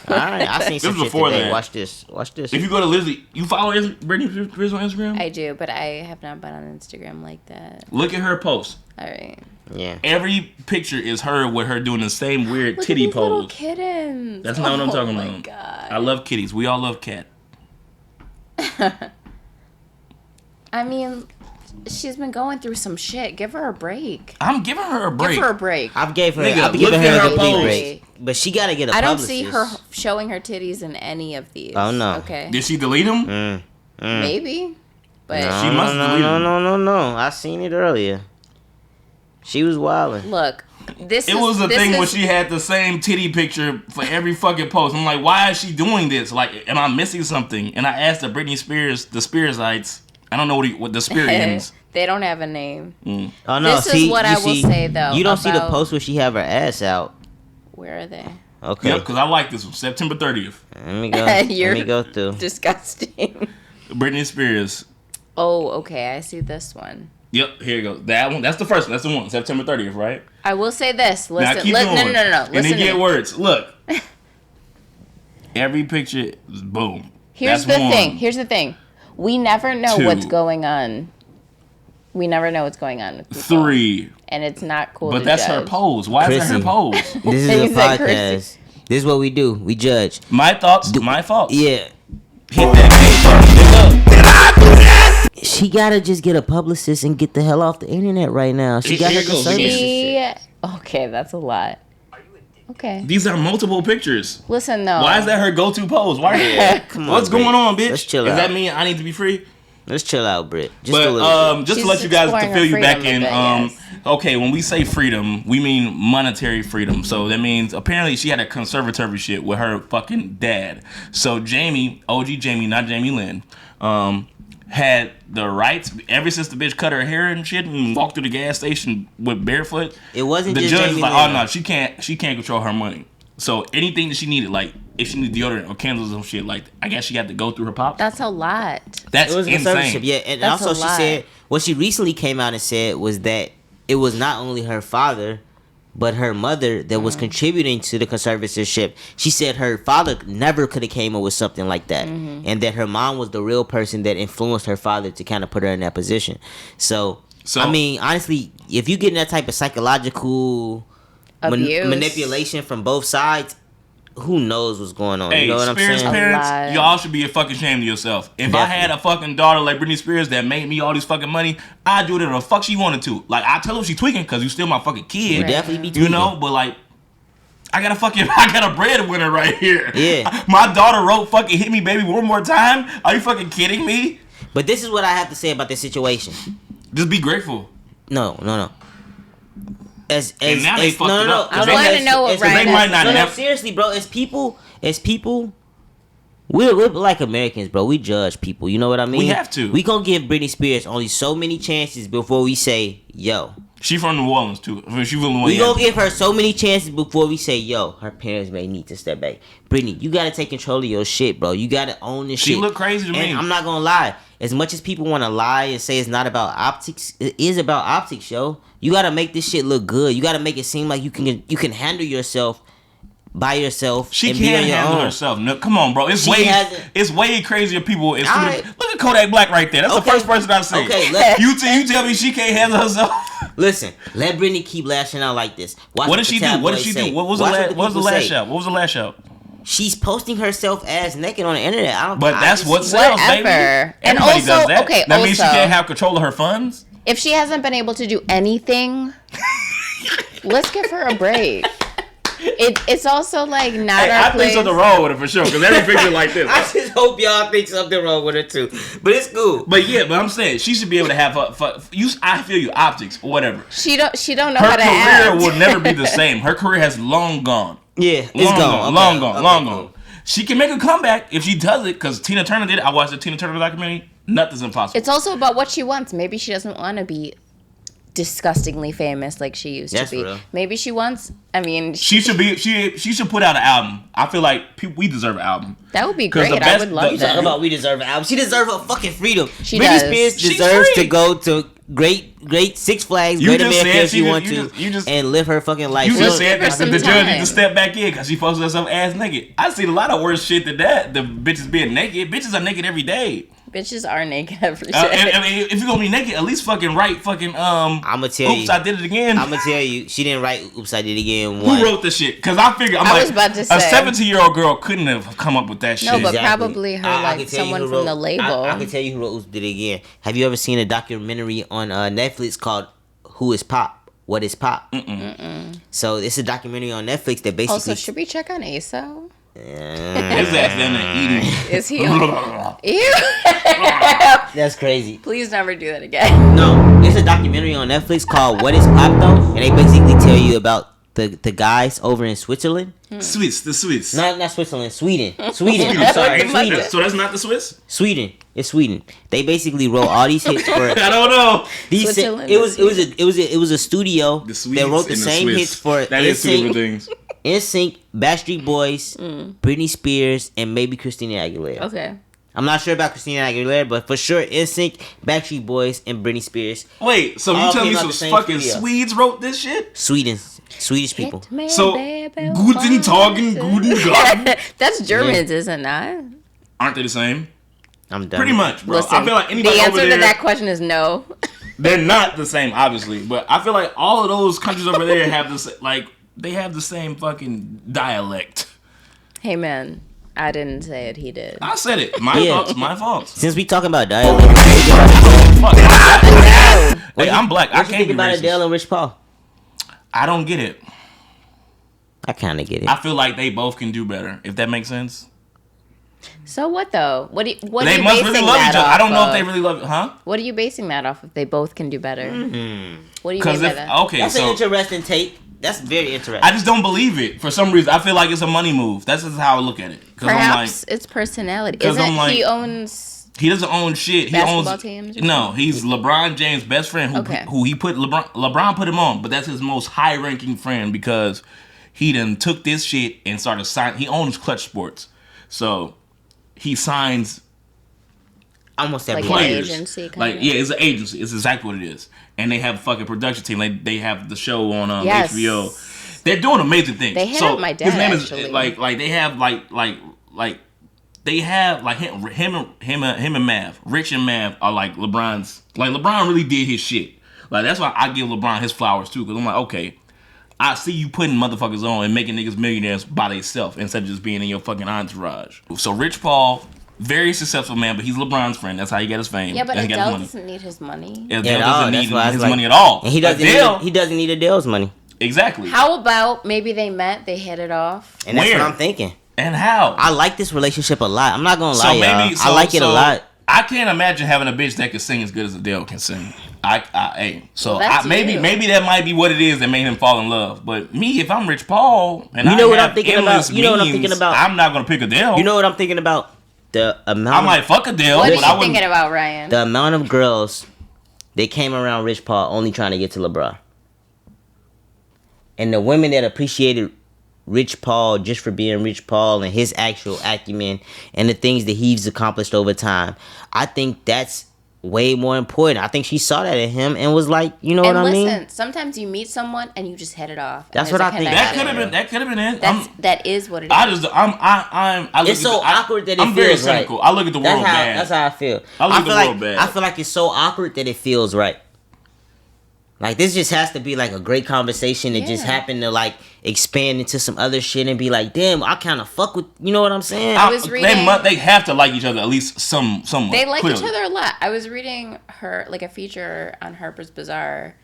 right, I seen some shit today. That. Watch this. If you go to Lizzie, you follow Britney Spears on Instagram? I do, but I have not been on Instagram like that. Look at her posts. All right. Yeah. Every picture is her with her doing the same weird Look titty at these pose. Little kittens. That's not what I'm talking about. Oh my god. I love kitties. We all love cat. I mean, she's been going through some shit. Give her a break. I'm giving her a break. Give her a break. I've giving her Nigga, a complete pose. break. But she gotta get a I don't publicist. see her showing her titties in any of these. Oh no. Okay. Did she delete them? Maybe. But She must delete them. No. I seen it earlier. She was wilding. Look, It was a thing where she had the same titty picture for every fucking post. I'm like, why is she doing this? Like, am I missing something? And I asked the Britney Spears, the Spearsites. I don't know what the Spearians. They don't have a name. Oh no. This is what I will say though. You don't see the post where she have her ass out. Where are they? Okay. Yep, because I like this one. September 30th. Let me go. Let me go through. Disgusting. Britney Spears. Oh, okay. I see this one. Yep, here you go. That one. That's the first one. That's the one. September 30th, right? I will say this. Listen. Now keep No. going. Listen And then get to me. words. Look. Every picture is boom. Here's That's the one. thing. Here's the thing. We never know Two. what's going on. We never know what's going on with people. 3. And it's not cool. But to that's judge. her pose. Why is that her pose? This is a He said podcast. Chrissy. This is what we do. We judge. My thoughts, my fault. Yeah. Hit that gate. She gotta just get a publicist and get the hell off the internet right now. She got her Here goes. conservatorship. Okay, that's a lot. Okay. These are multiple pictures. Listen though. Why is that her go-to pose? Why? Come on, What's Brit. going on, bitch? Let's chill Does out. that mean I need to be free? Let's chill out, Brit. Just But a little bit. just She's to let you guys to exploring fill her you back freedom in. a bit, yes. Okay, when we say freedom, we mean monetary freedom. So that means apparently she had a conservatory shit with her fucking dad. So Jamie, OG Jamie, not Jamie Lynn, had the rights ever since the bitch cut her hair and shit and walked through the gas station with barefoot. It wasn't the just judge Jamie was like, Lynn. oh no, she can't control her money. So anything that she needed, like if she needed deodorant or candles or shit, like I guess she had to go through her pops. That's a lot. That's It was a conservatorship, insane. yeah. And That's also a she lot. said what she recently came out and said was that it was not only her father, but her mother that was contributing to the conservatorship. She said her father never could have came up with something like that, and that her mom was the real person that influenced her father to kind of put her in that position. So I mean, honestly, if you get that type of psychological Abuse. manipulation from both sides, who knows what's going on? Hey, You know what I'm Spears saying? parents, lot. y'all should be fucking ashamed of yourself. If I had a fucking daughter like Britney Spears that made me all this fucking money, I'd do whatever the fuck she wanted to. Like, I tell her she tweaking because you still my fucking kid. Would definitely be You tweaking. know, but like, I got a breadwinner right here. Yeah. My daughter wrote fucking hit me baby one more time. Are you fucking kidding me? But this is what I have to say about this situation. Just be grateful. No. And now they fucked it up. I want to know what they Ryan might not No, have- seriously, bro. As people, we're like Americans, bro. We judge people. You know what I mean? We have to. We gonna give Britney Spears only so many chances before we say, yo. She from New Orleans too. I mean, she from New We Orleans. gonna give her so many chances before we say, yo, her parents may need to step back. Britney, you gotta take control of your shit, bro. You gotta own this She shit. look crazy to me. And I'm not gonna lie. As much as people want to lie and say it's not about optics, it is about optics, yo. You gotta make this shit look good. You gotta make it seem like you can handle yourself by yourself. She and be can't on your handle own. herself. No, come on, bro. It's She way hasn't- it's way crazier people. It's Alright. look at at Kodak Black right there. That's the first person I've seen. Okay, you tell me she can't handle herself. Listen, let Britney keep lashing out like this. What did she do? What did she do? What was the last show? What was the last show? She's posting herself ass naked on the internet. But that's what sells, baby. And Everybody also, does that. okay, that means she can't have control of her funds. If she hasn't been able to do anything, let's give her a break. It's also like not our I place. think something wrong with it for sure, because every picture like this. I just hope y'all think something wrong with it too. But it's cool. But I'm saying she should be able to have I feel you optics or whatever. She don't know her how to act. Her career will never be the same. Her career has long gone. Yeah, long gone. She can make a comeback if she does it, because Tina Turner did it. I watched the Tina Turner documentary. Nothing's impossible. It's also about what she wants. Maybe she doesn't want to be disgustingly famous like she used to be. Real. Maybe she wants. I mean, she should put out an album. I feel like we deserve an album. That would be great. I would love that. Talking about we deserve an album. She deserves her fucking freedom. Britney Spears deserves to go to great Six Flags, Great America if she wants to, and live her fucking life. You just said that the judge needs to step back in because she posted herself ass naked. I seen a lot of worse shit than that. The bitches being naked. Bitches are naked every day. Bitches are naked every day. I mean, if you're gonna be naked, at least fucking write fucking I'ma tell you. Oops, I did it again. I'ma tell you, she didn't write Oops, I did it again. Who wrote the shit? Because I figured I was about to say, a 17-year-old girl couldn't have come up with that shit. No, but probably her someone from the label. I can tell you who wrote Oops, did it again. Have you ever seen a documentary on Netflix called Who is Pop? What is Pop? So it's a documentary on Netflix that basically. Also, should we check on ASO? His ass down there eating. Is he? Ew. That's crazy. Please never do that again. No, it's a documentary on Netflix called What is Pop though, and they basically tell you about the guys over in Switzerland. The Swiss. Not Switzerland, Sweden. I'm sorry, Sweden. So that's not the Swiss? Sweden. It's Sweden. They basically wrote all these hits for. I don't know. It was a studio that wrote the same hits for. That is two different things. NSYNC, Backstreet Boys, Britney Spears, and maybe Christina Aguilera. Okay. I'm not sure about Christina Aguilera, but for sure NSYNC, Backstreet Boys, and Britney Spears. Wait, so you telling me some fucking Swedes wrote this shit? Swedish people. So, guten Tag. That's Germans, isn't it? Aren't they the same? I'm done. Pretty much, bro. Listen, I feel like anybody the answer over there, to that question is no. They're not the same, obviously, but I feel like all of those countries over there have this, they have the same fucking dialect. Hey, man. I didn't say it. He did. I said it. My fault. Since we talking about dialect. Wait, I'm black. I can't think about Adele and Rich Paul. I don't get it. I kind of get it. I feel like they both can do better, if that makes sense. So what, though? What they must really love each other. I don't know if they really love it. Huh? What are you basing that off if they both can do better? Mm-hmm. What do you mean by that? Okay, that's an interesting take. That's very interesting. I just don't believe it for some reason. I feel like it's a money move. That's just how I look at it. Perhaps it's personality. He owns. He doesn't own shit. He owns teams. No, he's LeBron James' best friend. Who he put LeBron put him on, but that's his most high-ranking friend because he then took this shit and started signing. He owns Clutch Sports, so he signs. Almost like players. An agency, it's an agency. It's exactly what it is. And they have a fucking production team. They have the show on HBO. They're doing amazing things. They have my dad. His name is they have him and Mav. Rich and Mav are like LeBron's. Like LeBron really did his shit. Like that's why I give LeBron his flowers too. Because I'm like, okay, I see you putting motherfuckers on and making niggas millionaires by themselves instead of just being in your fucking entourage. So Rich Paul. Very successful man, but he's LeBron's friend. That's how he got his fame. Yeah, but Adele doesn't need his money. Adele doesn't need his money at all. And he doesn't need Adele's money. Exactly. How about maybe they met, they hit it off? And that's what I'm thinking. And how? I like this relationship a lot. I'm not gonna lie, y'all. I like it a lot. I can't imagine having a bitch that can sing as good as Adele can sing. Maybe that might be what it is that made him fall in love. But me, if I'm Rich Paul and I'm thinking about, I'm not gonna pick Adele. You know what I'm thinking about? I might fuck Adele. What are you thinking about, Ryan? The amount of girls that came around Rich Paul only trying to get to LeBron, and the women that appreciated Rich Paul just for being Rich Paul and his actual acumen and the things that he's accomplished over time. I think that's way more important. I think she saw that in him and was like, you know and what I mean? Listen, sometimes you meet someone and you just hit it off. That's what I think. That could have been it. That is what it is. It's so awkward that it feels right. I'm very cynical. I look at the world bad. That's how I feel. I feel like it's so awkward that it feels right. Like, this just has to be, like, a great conversation that just happened to, like, expand into some other shit and be like, damn, I kind of fuck with, you know what I'm saying? I was reading... They have to like each other, at least somewhat. They like clearly. each other a lot. I was reading a feature on Harper's Bazaar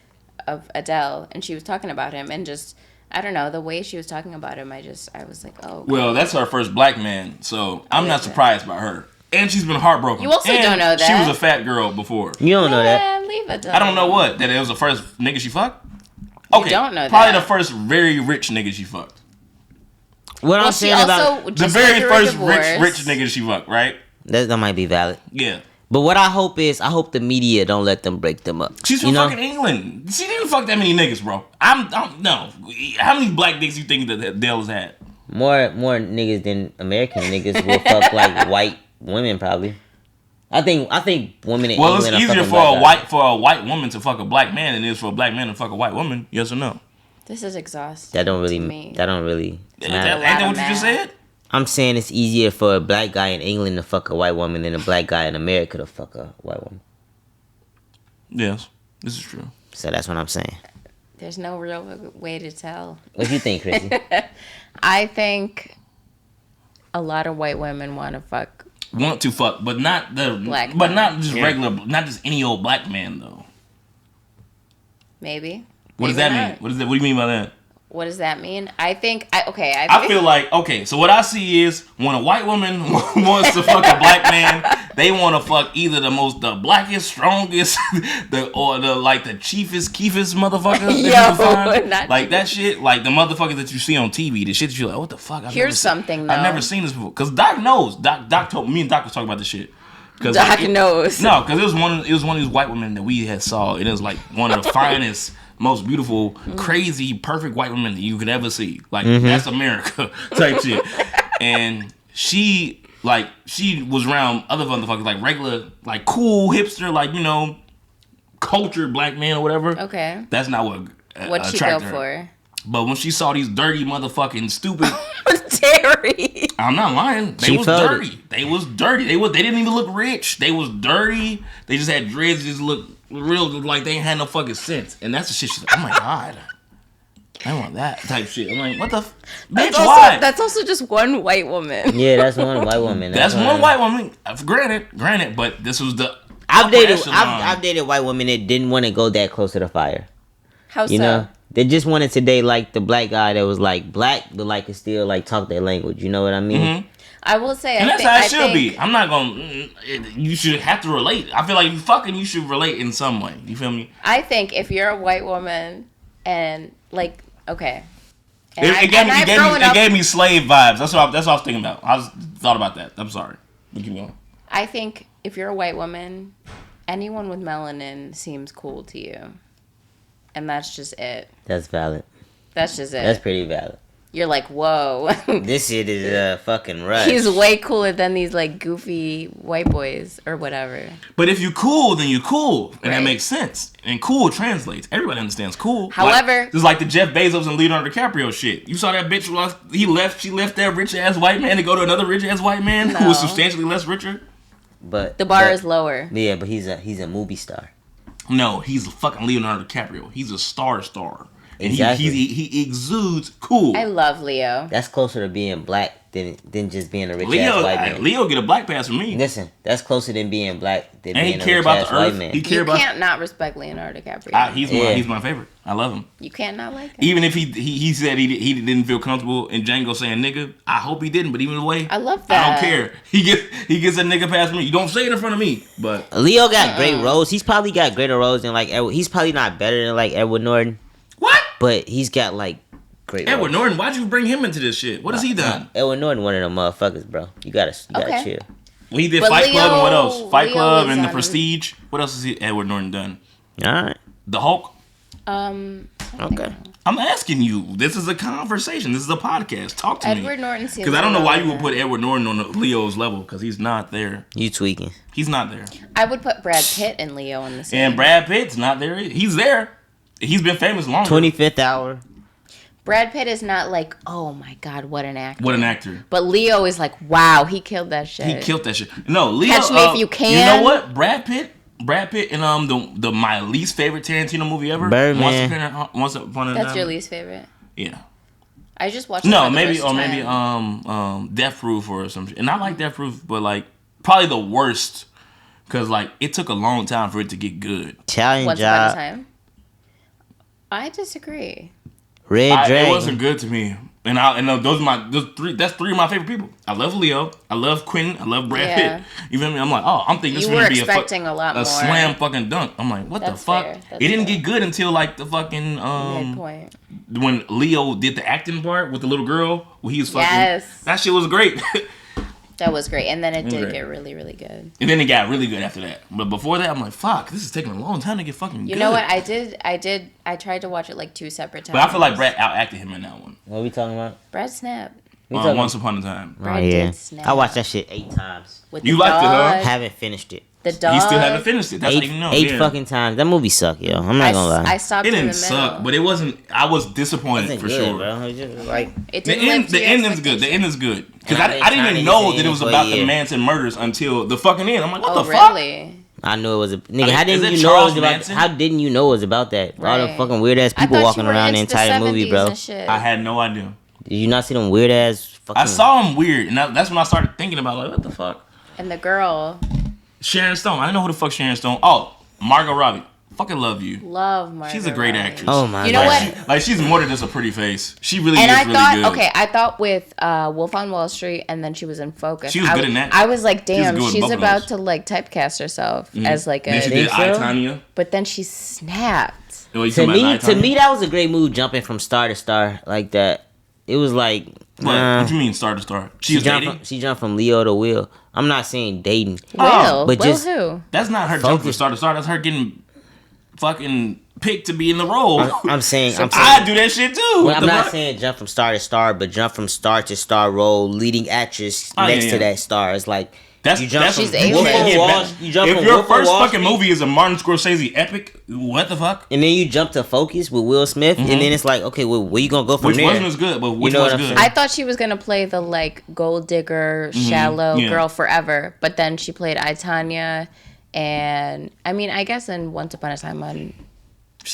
of Adele, and she was talking about him, and just, I don't know, the way she was talking about him, I was like, oh. Well, that's her first black man, so I'm not surprised by her. And she's been heartbroken. You also don't know that. She was a fat girl before. You don't know that. Leave it. I don't know what. That it was the first nigga she fucked? Okay. You don't know probably that. the first very rich nigga she fucked. What I'm saying about... The very first rich nigga she fucked, right? That might be valid. Yeah. But what I hope the media don't let them break them up. She's from fucking England. She didn't fuck that many niggas, bro. No. How many black dicks you think that Adele's had? More niggas than American niggas will fuck like white women probably. I think women in England it's easier for a white woman to fuck a black man than it is for a black man to fuck a white woman. Yes or no? This is exhausting. That don't really matter. Ain't that what you just said? I'm saying it's easier for a black guy in England to fuck a white woman than a black guy in America to fuck a white woman. Yes, this is true. So that's what I'm saying. There's no real way to tell. What do you think, Chrissy? I think a lot of white women want to fuck, but not the black, but not just regular, not just any old black man though. Maybe. What does that mean? What do you mean by that? What does that mean? I feel like, so what I see is when a white woman wants to fuck a black man, they want to fuck either the blackest, strongest, the chiefest, keefest motherfucker that you can find. Like that shit, like the motherfuckers that you see on TV, the shit that you're like, what the fuck? I've never seen this before. Cause Doc knows. Doc told me and Doc was talking about this shit. Doc knows. No, because it was one of these white women that we had saw. It was like one of the finest, most beautiful, crazy, perfect white women that you could ever see. Like, that's America type shit. And she was around other motherfuckers, like regular, like cool hipster, like, you know, cultured black man or whatever. Okay. That's not what she go for. But when she saw these dirty motherfucking stupid... Terry. I'm not lying. They was dirty. They was dirty. They didn't even look rich. They was dirty. They just had dreads. Just looked real like they ain't had no fucking sense. And that's the shit she's like, oh my God. I want that type shit. I'm like, what the bitch, why? That's also just one white woman. Yeah, that's one white woman. That's one white woman. Granted, but this was the... I've dated white women that didn't want to go that close to the fire. How so? You know? They just wanted to date like the black guy that was like black, but like could still like talk their language. You know what I mean? Mm-hmm. I will say, and that's how it should be. I'm not gonna. You should have to relate. I feel like you should relate in some way. You feel me? I think if you're a white woman and like, okay, it gave me slave vibes. That's what I was thinking about. Thought about that. I'm sorry. Keep going. I think if you're a white woman, anyone with melanin seems cool to you. And that's just it. That's valid. That's just it. That's pretty valid. You're like, whoa. This shit is a fucking rush. He's way cooler than these like goofy white boys or whatever. But if you cool, then you cool. And that makes sense. And cool translates. Everybody understands cool. However... It's like the Jeff Bezos and Leonardo DiCaprio shit. You saw that bitch, she left that rich ass white man to go to another rich ass white man who was substantially less richer. But the bar is lower. Yeah, but he's a movie star. No, he's a fucking Leonardo DiCaprio. He's a star. And exactly. he exudes cool. I love Leo. That's closer to being black than just being a rich ass white man. Leo get a black pass from me. Listen, that's closer than being black than and being a rich ass white man. You can't not respect Leonardo DiCaprio. He's my favorite. I love him. You can't not like him. Even if he said he didn't feel comfortable in Django saying nigga, I hope he didn't. But even the way, I love that. I don't care. He gets a nigga pass from me. You don't say it in front of me. But Leo got great roles. He's probably got greater roles than like Edward. He's probably not better than like Edward Norton. What? But he's got like great Edward roles. Norton, why'd you bring him into this shit? What has he done? Edward Norton, one of them motherfuckers, bro. You gotta chill. Well, he did Fight Club and what else? Fight Club and The Prestige. What else has Edward Norton done? All right. The Hulk. Okay. I'm asking you. This is a conversation. This is a podcast. Talk to me. Edward Norton seems because I don't know why you would put Edward Norton on Leo's level because he's not there. You tweaking. He's not there. I would put Brad Pitt and Leo in the same. And Brad Pitt's not there. He's there. He's been famous longer. 25th Hour. Brad Pitt is not like, oh my God, what an actor. What an actor. But Leo is like, wow, he killed that shit. He killed that shit. No, Leo. Catch Me If You Can. You know what? Brad Pitt in the my least favorite Tarantino movie ever. Birdman. Once Upon a Time. That's your least favorite? Yeah. I just watched. No, maybe Death Proof or some shit. And I like Death Proof, but like probably the worst because like it took a long time for it to get good. Italian Once Job. Upon a Time. I disagree. Red Dragon. It wasn't good to me. And those three. That's three of my favorite people. I love Leo. I love Quentin. I love Brad Pitt. You feel me? I'm like, I'm thinking this is gonna be a slam fucking dunk. I'm like, what the fuck? It didn't get good until like the fucking midpoint. When Leo did the acting part with the little girl. When he was fucking. Yes. That shit was great. That was great, and then it did get really, really good. And then it got really good after that. But before that, I'm like, fuck, this is taking a long time to get fucking good. You know what? I tried to watch it like 2 separate times. But I feel like Brad outacted him in that one. What are we talking about? Brad snapped. Once Upon a Time. Brad did snap. I watched that shit 8 times. You liked it, huh? Haven't finished it. The dog. You still haven't finished it. That's how you know. 8 fucking times. That movie sucked, yo. I'm not gonna lie. I stopped. It didn't suck, but it wasn't. I was disappointed for sure. Bro. It just, like, the ending's good. The ending's good because I didn't even know that it was about the Manson murders until the fucking end. I'm like, what the fuck? I knew it was a nigga. How didn't you know it was about? How didn't you know it was about that? Right. All the fucking weird ass people walking around the entire movie, bro. I had no idea. Did you not see them weird ass? Fucking... I saw them weird, and that's when I started thinking about like, what the fuck? And the girl, Sharon Stone. I didn't know who the fuck Sharon Stone. Oh, Margot Robbie. Fucking love you. Love Margot. She's a great actress. Oh my god. You know what? Like she's more than just a pretty face. She really and is I really thought, good. okay, I thought with Wolf on Wall Street, and then she was in Focus. She was good in that. I was like, damn, she's about to like typecast herself as like a. Then she did I, Tonya. But then she snapped. To me, that was a great move, jumping from star to star like that. It was like. What do you mean star to star? She jumped from Leo to Will. I'm not saying dating. Will, but Will just who? That's not her jumping from star to star. That's her getting fucking picked to be in the role. I'm saying I do that shit too. Well, I'm not saying jump from star to star, but jump from star to star role, leading actress next to that star. It's like you jump she's from If your first fucking movie is a Martin Scorsese epic, what the fuck? And then you jump to Focus with Will Smith, and then it's like, okay, well, where you gonna go from there? Which one was good? But which one's good? I thought she was gonna play the like gold digger, shallow girl forever, but then she played I, Tonya, and I mean, I guess in Once Upon a Time on.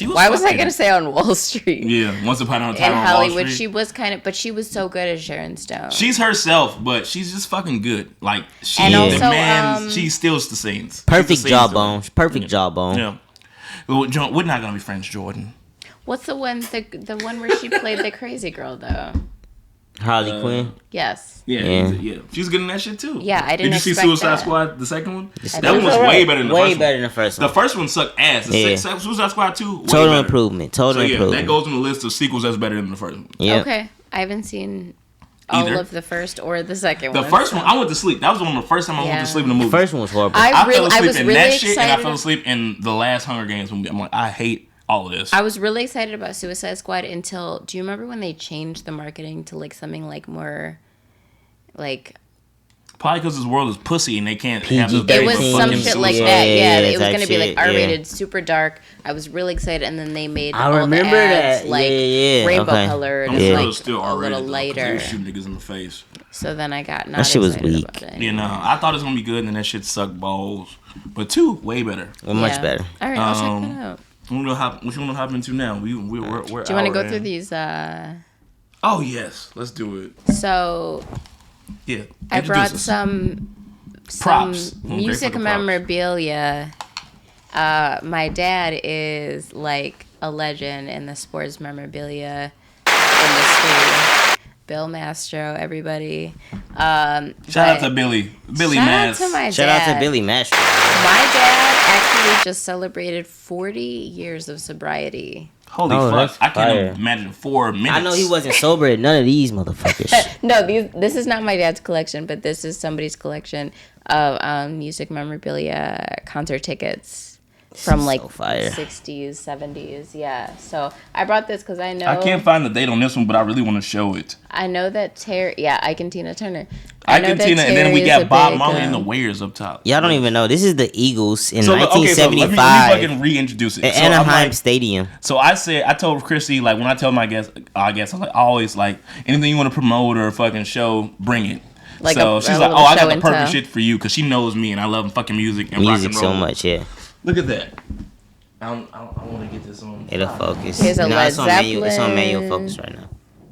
Why was I gonna say on Wall Street? Yeah, Once Upon a Time in on Hollywood, Wall Street. she was but she was so good as Sharon Stone. She's herself, but she's just fucking good. Like she, she steals the scenes. Perfect jawbone. Perfect jawbone. Yeah. Well, we're not gonna be friends, Jordan. What's the one? The one where she played the crazy girl though. Harley Quinn. Yes. Yeah. She's good in that shit too. Yeah, I didn't. Did you see Suicide Squad, the second one? That one was right. way better than the first one. Way better than the first one. The first one sucked ass. Suicide Squad 2, total improvement. Total improvement. That goes on the list of sequels that's better than the first one. Yep. Okay, I haven't seen all of the first or the second one. The first one, I went to sleep. That was one of the first time I went to sleep in the movie. The first one was horrible. I fell asleep in that shit, and I fell asleep in the last Hunger Games movie. I'm like, I hate all of this. I was really excited about Suicide Squad until, do you remember when they changed the marketing to like something like more like probably because this world is pussy and they can't have this. It was some shit like that. Yeah, it was gonna be like R-rated, super dark. I was really excited, and then they made all the ads like rainbow colored, and like still a little lighter. Shoot niggas in the face. So then I got not that shit was excited weak. about it. You know, I thought it was gonna be good, and then that shit sucked balls. But 2, way better. Well, much better. All right, I'll check that out. What you want to hop into now? We're do you want to go through these? Oh yes, let's do it. So yeah, I brought some props, music memorabilia. My dad is like a legend in the sports memorabilia industry. Bill Mastro, everybody. Shout out to Billy Mastro. Shout out to Billy Mastro. My dad actually just celebrated 40 years of sobriety. Holy fuck! I can't imagine 4 minutes. I know he wasn't sober at none of these motherfuckers. No, this is not my dad's collection, but this is somebody's collection of music memorabilia, concert tickets from like so fire. 60s, 70s. Yeah. So I brought this because I know I can't find the date on this one, but I really want to show it. I know that Terry. Yeah, Ike and Tina Turner. Ike and Tina, and then we got Bob Marley and the Wailers up top. Y'all don't even know. This is the Eagles in 1975. So let me fucking reintroduce it. At Anaheim Stadium. So I told Chrissy, like, when I tell my guests, I'm like, always, like, anything you want to promote or fucking show, bring it. Like so she's like, I got the perfect shit for you, because she knows me and I love fucking music and rock and roll. So much, yeah. Look at that. I want to get this on. It'll focus. Here's a Led Zeppelin. It's on manual focus right now.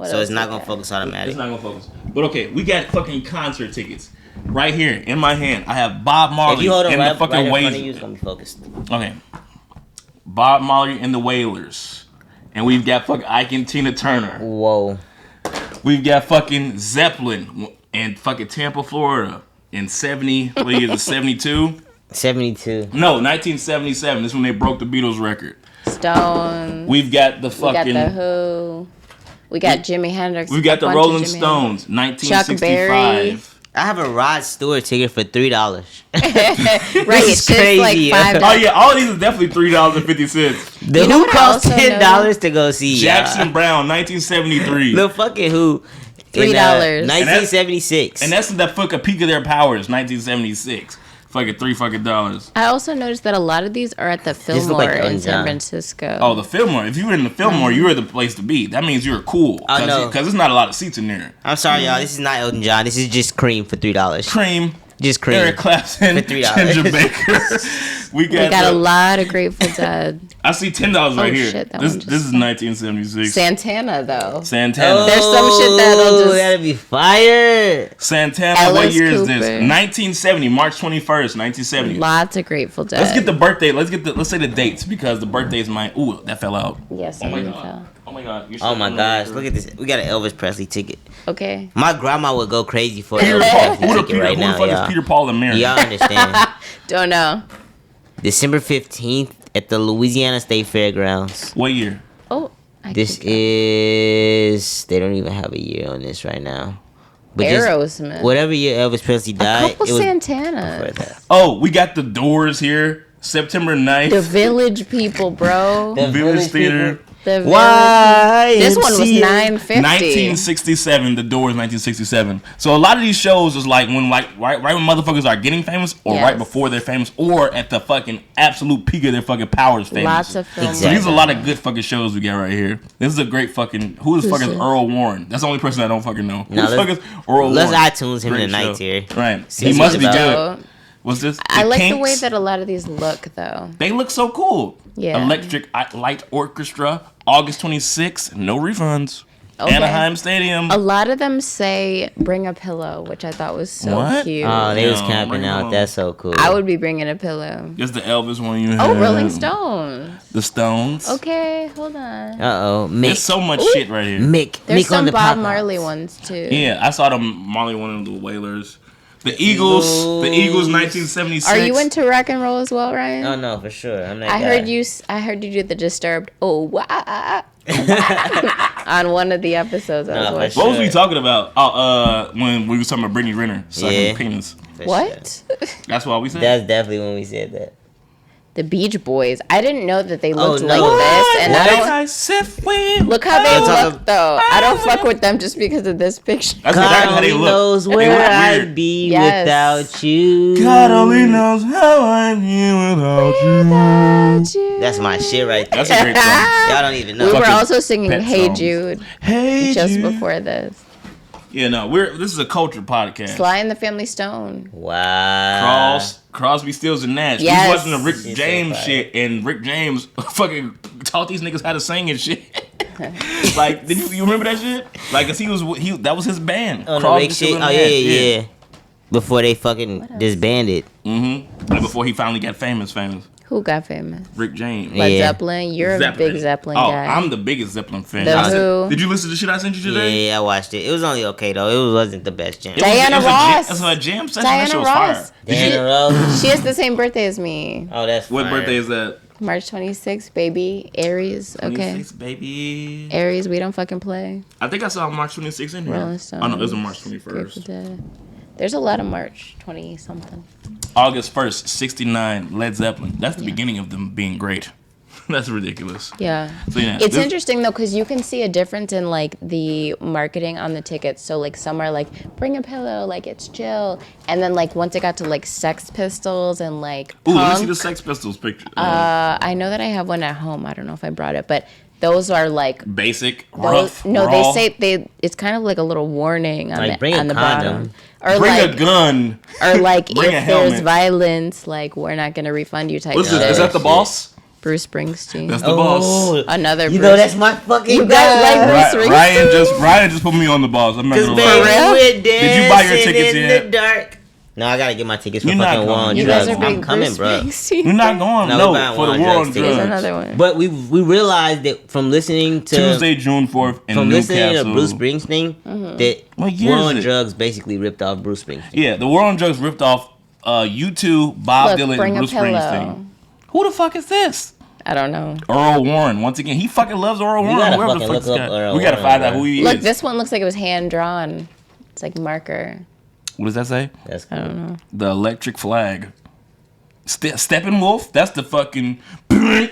So it's not going to focus automatically. It's not going to focus. But okay, we got fucking concert tickets. Right here in my hand, I have Bob Marley if you hold and right, the fucking right Wailers. It's going to be focused. Okay. Bob Marley and the Wailers. And we've got fucking Ike and Tina Turner. Whoa. We've got fucking Zeppelin in fucking Tampa, Florida in 70, what year is it, 72? 72. No, 1977. This is when they broke the Beatles record. Stones. We've got the fucking... We got the Who. We got Jimi Hendrix. We've got the Rolling Stones, 1965. Chuck I have a Rod Stewart ticket for $3. Right, it's crazy. Like $5. Oh yeah, all these is definitely $3.50. The Who cost $10 to go see. Jackson Brown, 1973. The fucking Who. $3. 1976. And that's the fucking peak of their powers, 1976. Fucking $3. I also noticed that a lot of these are at the Fillmore in San Francisco. Oh, the Fillmore. If you were in the Fillmore, you were the place to be. That means you're cool. I know. Because there's not a lot of seats in there. I'm sorry, y'all. This is not Elton John. This is just Cream for $3. Cream. Just Cream. Eric Clapton. For $3. Ginger Baker. We got a lot of Grateful Dead. I see $10 right here. Shit, this is 1976. Santana, though. Santana. There's some shit that'll just... That'd be fire. Santana, Alice what year Cooper. is this? 1970, March 21st, 1970. Lots of Grateful Dead. Let's get the birthday. Let's say the dates, because the birthday's mine. Ooh, that fell out. Yes, oh my god. fell. Oh my god. Oh my gosh, look at this. We got an Elvis Presley ticket. Okay. My grandma would go crazy for Peter Elvis Paul. Presley ticket right now, who the fuck is Peter Paul and Mary? Y'all understand. Don't know. December 15th at the Louisiana State Fairgrounds. What year? Oh, This is... They don't even have a year on this right now. But Aerosmith. Whatever year Elvis Presley died, it was Santana. Oh, we got the Doors here. September 9th. The Village People, bro. The Village Theater. The Why? This one was $9.50. 1967. The Doors, 1967. So a lot of these shows is like when right when motherfuckers are getting famous, or right before they're famous, or at the fucking absolute peak of their fucking powers famous. Lots of films. So these are a lot of good fucking shows we got right here. This is a great fucking... Who the fuck is Earl Warren? That's the only person I don't fucking know. Who the fuck is Earl Warren? Let's iTunes him Great tonight show. here. Right. See He must be about. good. What's this? I like Kinks? the way that a lot of these look, though. They look so cool. Yeah. Electric Light Orchestra, August 26th, no refunds. Okay. Anaheim Stadium. A lot of them say bring a pillow, which I thought was so cute. Oh, they was camping out. That's so cool. I would be bringing a pillow. It's the Elvis one you have. Oh, Rolling Stones. The Stones. Okay, hold on. Uh-oh, Mick. There's so much shit right here. Mick. There's Mick on some the Bob pop-outs. Marley ones, too. Yeah, I saw the Marley one and the Wailers. The Eagles. The Eagles, 1976. Are you into rock and roll as well, Ryan? Oh, no, for sure. I'm that I guy. heard you do the Disturbed. Oh, wow. On one of the episodes I was watching. What was we talking about? When we was talking about Brittany Renner sucking penis. What? That's why we said. That's definitely when we said that. The Beach Boys. I didn't know that they looked no. like this, and look how they Let's look though. I don't fuck with them just because of this picture. That's God exactly how they only look. knows And they where look I'd weird. be Yes. without you. God only knows how I'm here without you. That's my shit right there. That's a great song. Y'all don't even know. We were Fucking also singing pet "Hey songs. Jude" Hey, just Jude. before this. Yeah, no, this is a culture podcast. Sly and the Family Stone. Wow. Crosby, Stills, and Nash. Yes. We watching the Rick She's so James fire. shit, and Rick James fucking taught these niggas how to sing and shit. Like, did you remember that shit? Like, cause that was his band. On the Crosby, Rick Stills, shit? and Oh, Nash. yeah. Before they fucking disbanded. Mm-hmm. Like before he finally got famous. Who got famous? Rick James. Led Yeah. Zeppelin. You're a big Zeppelin guy. I'm the biggest Zeppelin fan. The Who. Did you listen to the shit I sent you today? Yeah, I watched it. It was only okay, though. It wasn't the best jam. Diana Ross. That's a jam session. Diana That shit was Ross. fire. Diana Ross. She has the same birthday as me. Oh, that's What fire. birthday is that? March 26th, baby. Aries. Okay. 26, baby. Aries, we don't fucking play. I think I saw March 26th in here. Rolling Stones. Oh no, it was on March Grateful 21st. Dead. There's a lot of March 20 something. August 1st, 69, Led Zeppelin. That's the beginning of them being great. That's ridiculous. Yeah. So, yeah, it's interesting though, because you can see a difference in like the marketing on the tickets. So like some are like, bring a pillow, like it's chill. And then like once it got to like Sex Pistols and like Ooh, punk, let me see the Sex Pistols picture. I know that I have one at home. I don't know if I brought it, but those are like basic, those, rough, no, raw. they say it's kind of like a little warning on Like, the on the bottom. Or bring like a gun. or like Bring a if there's helmet. violence, like we're not gonna refund you type What's shit. this? Is that the boss? Bruce Springsteen. That's the boss. Another You Bruce. know, that's my fucking You guy. guys like Bruce Springsteen? Ryan just put me on the boss. I'm not Cause gonna baby, lie. we're Did you buy your dancing tickets in yet? the dark. No, I gotta get my tickets for You're not fucking War on coming. You Drugs. guys are I'm big coming, Bruce bro. Springsteen. You're not going. No, No, we're buying for the War War on on Drugs There's Drugs. another one. But we realized that from listening to Tuesday, June 4th in from Newcastle. listening to Bruce Springsteen that What year War is on it? Drugs basically ripped off Bruce Springsteen. Yeah, the War on Drugs ripped off U2, Bob Look, Dylan, bring and a Bruce pillow. Springsteen. Who the fuck is this? I don't know. Earl Warren. Once again, he fucking loves Earl Warren. gotta Whoever the fucking fuck this look up guy. Earl We gotta Warren, find out bro. who he Look, is. this one looks like it was hand drawn. It's like marker. What does that say? That's cool. I don't know. The Electric Flag. Steppenwolf. That's the fucking. I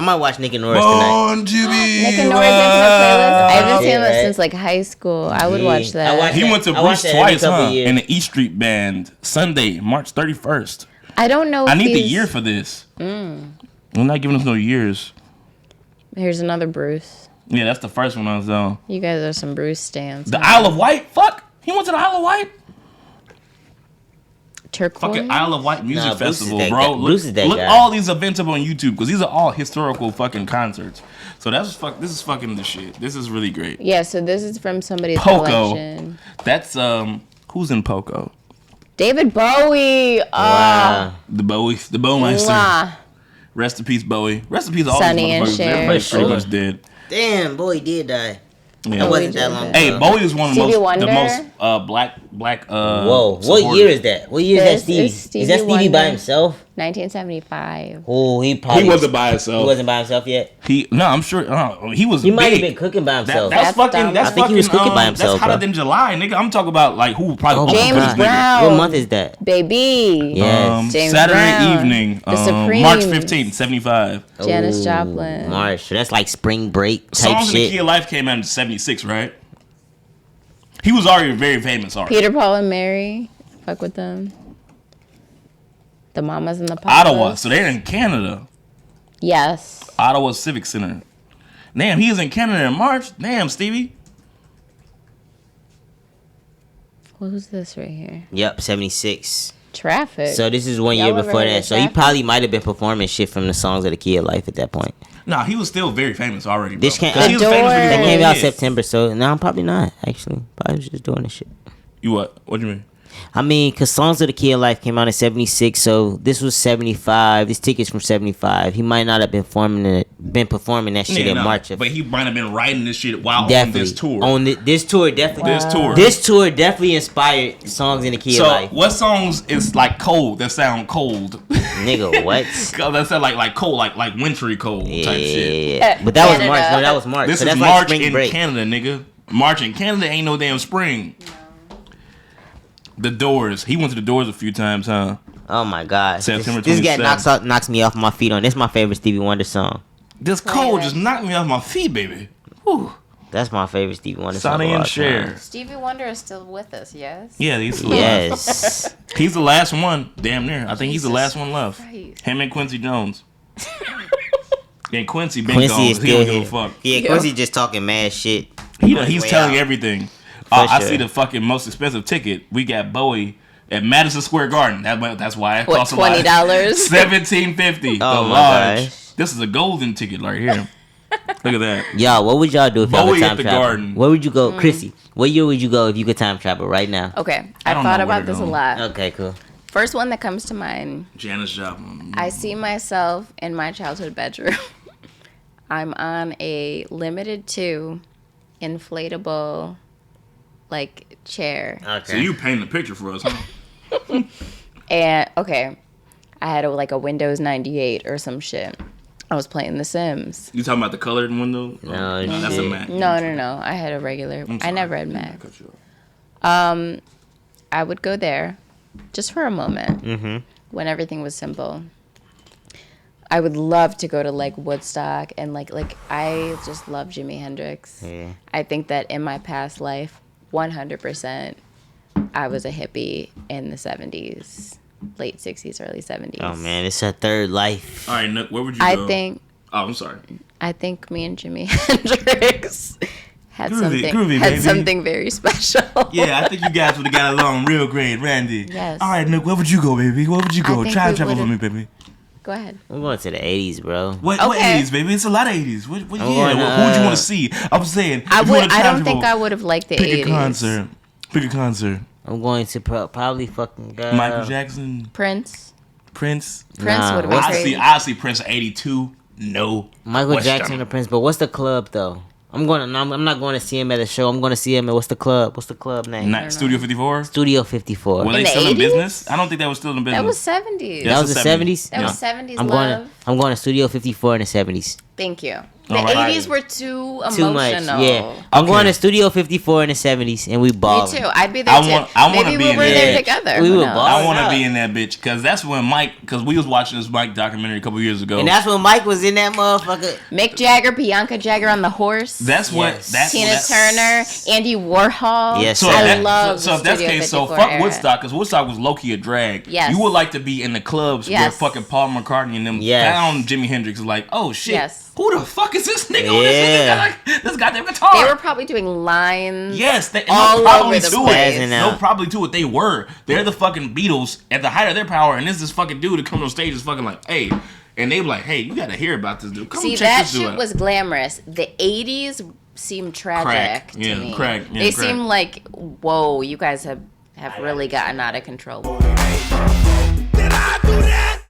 might watch Nick and Norris tonight. Born to be Nick and Norris into the playlist. I haven't seen shit, that right? since like high school. I would Yeah. watch that. I watched He went to I watch Bruce that every twice, couple huh? years. In the E Street Band, Sunday, March 31st. I don't know. I If need the he's- year for this. We're not giving us no years. Here's another Bruce. Yeah, that's the first one I was on. You guys are some Bruce stans. The Isle of Wight? Fuck. He went to the Isle of Wight? Turquoise. Fucking Isle of Wight Music Nah, Bruce is Festival, that bro. guy. Look, Bruce is that look guy. all these events up on YouTube because these are all historical fucking concerts. So this is fucking the shit. This is really great. Yeah, so this is from somebody's Poco. collection. That's who's in Poco? David Bowie. Wow. The Bowmeister. Mwah. Rest in peace, Bowie. Rest in peace, all Sonny these and motherfuckers. Cher. Everybody's For pretty sure. much dead. Damn, boy, he did die. Yeah. It wasn't that long ago. Hey, Bowie is one of the Stevie most Wonder? black. Whoa, what supporters. year is that? What year is This that, Stevie? is Stevie Is that Stevie by Wonder. himself? 1975. Oh, he probably He wasn't by He himself. wasn't by himself yet. I'm sure. He was. He might have big. been cooking by himself. That's That's fucking. dumb. That's I think he was fucking, cooking by himself, That's hotter bro. than July, nigga. I'm talking about like who probably. Oh my James God. Brown. What month is that? Baby. Yes. James Saturday Brown. evening. The Supremes. March 15th, 75. Janis Ooh, Joplin. March. So that's like spring break type Songs in the shit. Key of Life came out in 76, right? He was already very famous already. Peter, Paul, and Mary. Fuck with them. The Mamas and the Papas. Ottawa. So they're in Canada. Yes. Ottawa Civic Center. Damn, he was in Canada in March. Damn, Stevie. Who's this right here? Yep, 76. Traffic. So this is one Y'all year ever before heard that. of So he Traffic? probably might have been performing shit from the songs of the Key of Life at that point. Nah, he was still very famous already. Bro. This came, 'Cause he was famous when he that was came a out kid. September, so no, probably not, actually. Probably was just doing this shit. You what? What do you mean? I mean, because Songs of the Key of Life came out in 76, so this was 75. This ticket's from 75. He might not have been performing that shit Yeah, in no, March. but he might have been writing this shit while Definitely. on this tour. This tour, definitely. This tour. This tour definitely inspired Songs in the Key So of Life. what songs is like cold that sound cold? Nigga, what? That sound like cold, like wintry cold type shit. Yeah. But that was Canada. March. No, that was March. This so is that's March like spring in break. Canada, nigga. March in Canada ain't no damn spring. The Doors. He went to the Doors a few times, huh? Oh my god. September This guy 27th. knocks me off my feet on. This is my favorite Stevie Wonder song. This cold just knocked me off my feet, baby. Whew. That's my favorite Stevie Wonder song. Sonny of all and time. Cher. Stevie Wonder is still with us, yes? Yeah, he's Yes. He's the last one, damn near. I think he's the Jesus last one left. Christ. Him and Quincy Jones. And Quincy been Quincy gone. is 'cause He still don't give here. a fuck. Yeah, Quincy just talking mad shit. He's Way telling out. everything. For I sure. see the fucking most expensive ticket. We got Bowie at Madison Square Garden. That's why it What, costs a lot. $20? $17.50. Oh the my large. gosh. This is a golden ticket right here. Look at that. Y'all, what would y'all do if y'all Bowie could at time the travel? Garden. Where would you go, Chrissy? What year would you go if you could time travel right now? Okay. I I don't thought know where about to this a go. lot. Okay, cool. First one that comes to mind, Janis Joplin. I see myself in my childhood bedroom. I'm on a limited 2 inflatable like chair. Okay. So you paint the picture for us, huh? And okay, I had a Windows 98 or some shit. I was playing The Sims. You talking about the colored window? No, that's a shit. Mac. No. I had a regular. I sorry. never had I Mac. cut you off. I would go there just for a moment when everything was simple. I would love to go to like Woodstock and like I just love Jimi Hendrix. Yeah. I think that in my past life, 100%, I was a hippie in the 70s, late 60s, early 70s. Oh man, it's a third life. All right, Nook, where would you go? Oh, I'm sorry. I think me and Jimi Hendrix had something very special. Yeah, I think you guys would have got along real great, Randy. Yes. All right, Nook, where would you go, baby? Where would you go? Try and travel with me, baby. Go ahead. I'm going to the 80s, bro. What 80s, baby? It's a lot of 80s. What who would you want to see? I'm saying. I don't think I would have liked the 80s. Pick a concert. I'm going to probably fucking go. Michael Jackson. Prince would have been crazy. I see Prince 82. No. Michael Jackson or Prince, but what's the club though? I'm not going to see him at a show. I'm going to see him at what's the club name? Studio 54? Studio 54. Were they still in business? I don't think that was still in business. That was 70s. That was the 70s? That was 70s I'm going to Studio 54 in the 70s. Thank you. The 80s were too emotional. Too much, yeah. I'm going to Studio 54 in the 70s, and we balled. Me too. I'd be there too. Maybe we were there together. We were balling. I want to be in that bitch, because that's when because we was watching this Mike documentary a couple years ago. And that's when Mike was in that motherfucker. Mick Jagger, Bianca Jagger on the horse. That's what. Tina Turner, Andy Warhol. Yes, so I love So if that's the case, so fuck Woodstock, because Woodstock was low-key a drag. Yes. You would like to be in the clubs where fucking Paul McCartney and them found Jimi Hendrix. Like, oh shit. Yes. Who the fuck is this nigga on this goddamn guitar? They were probably doing lines. Yes, all over the place. No, probably to it. They were. They're the fucking Beatles at the height of their power, and this fucking dude to come on stage is fucking like, hey, and they were like, hey, you gotta hear about this dude. Come check this dude out. That shit was glamorous. The 80s seemed tragic to me. They seemed like, whoa, you guys have really gotten out of control.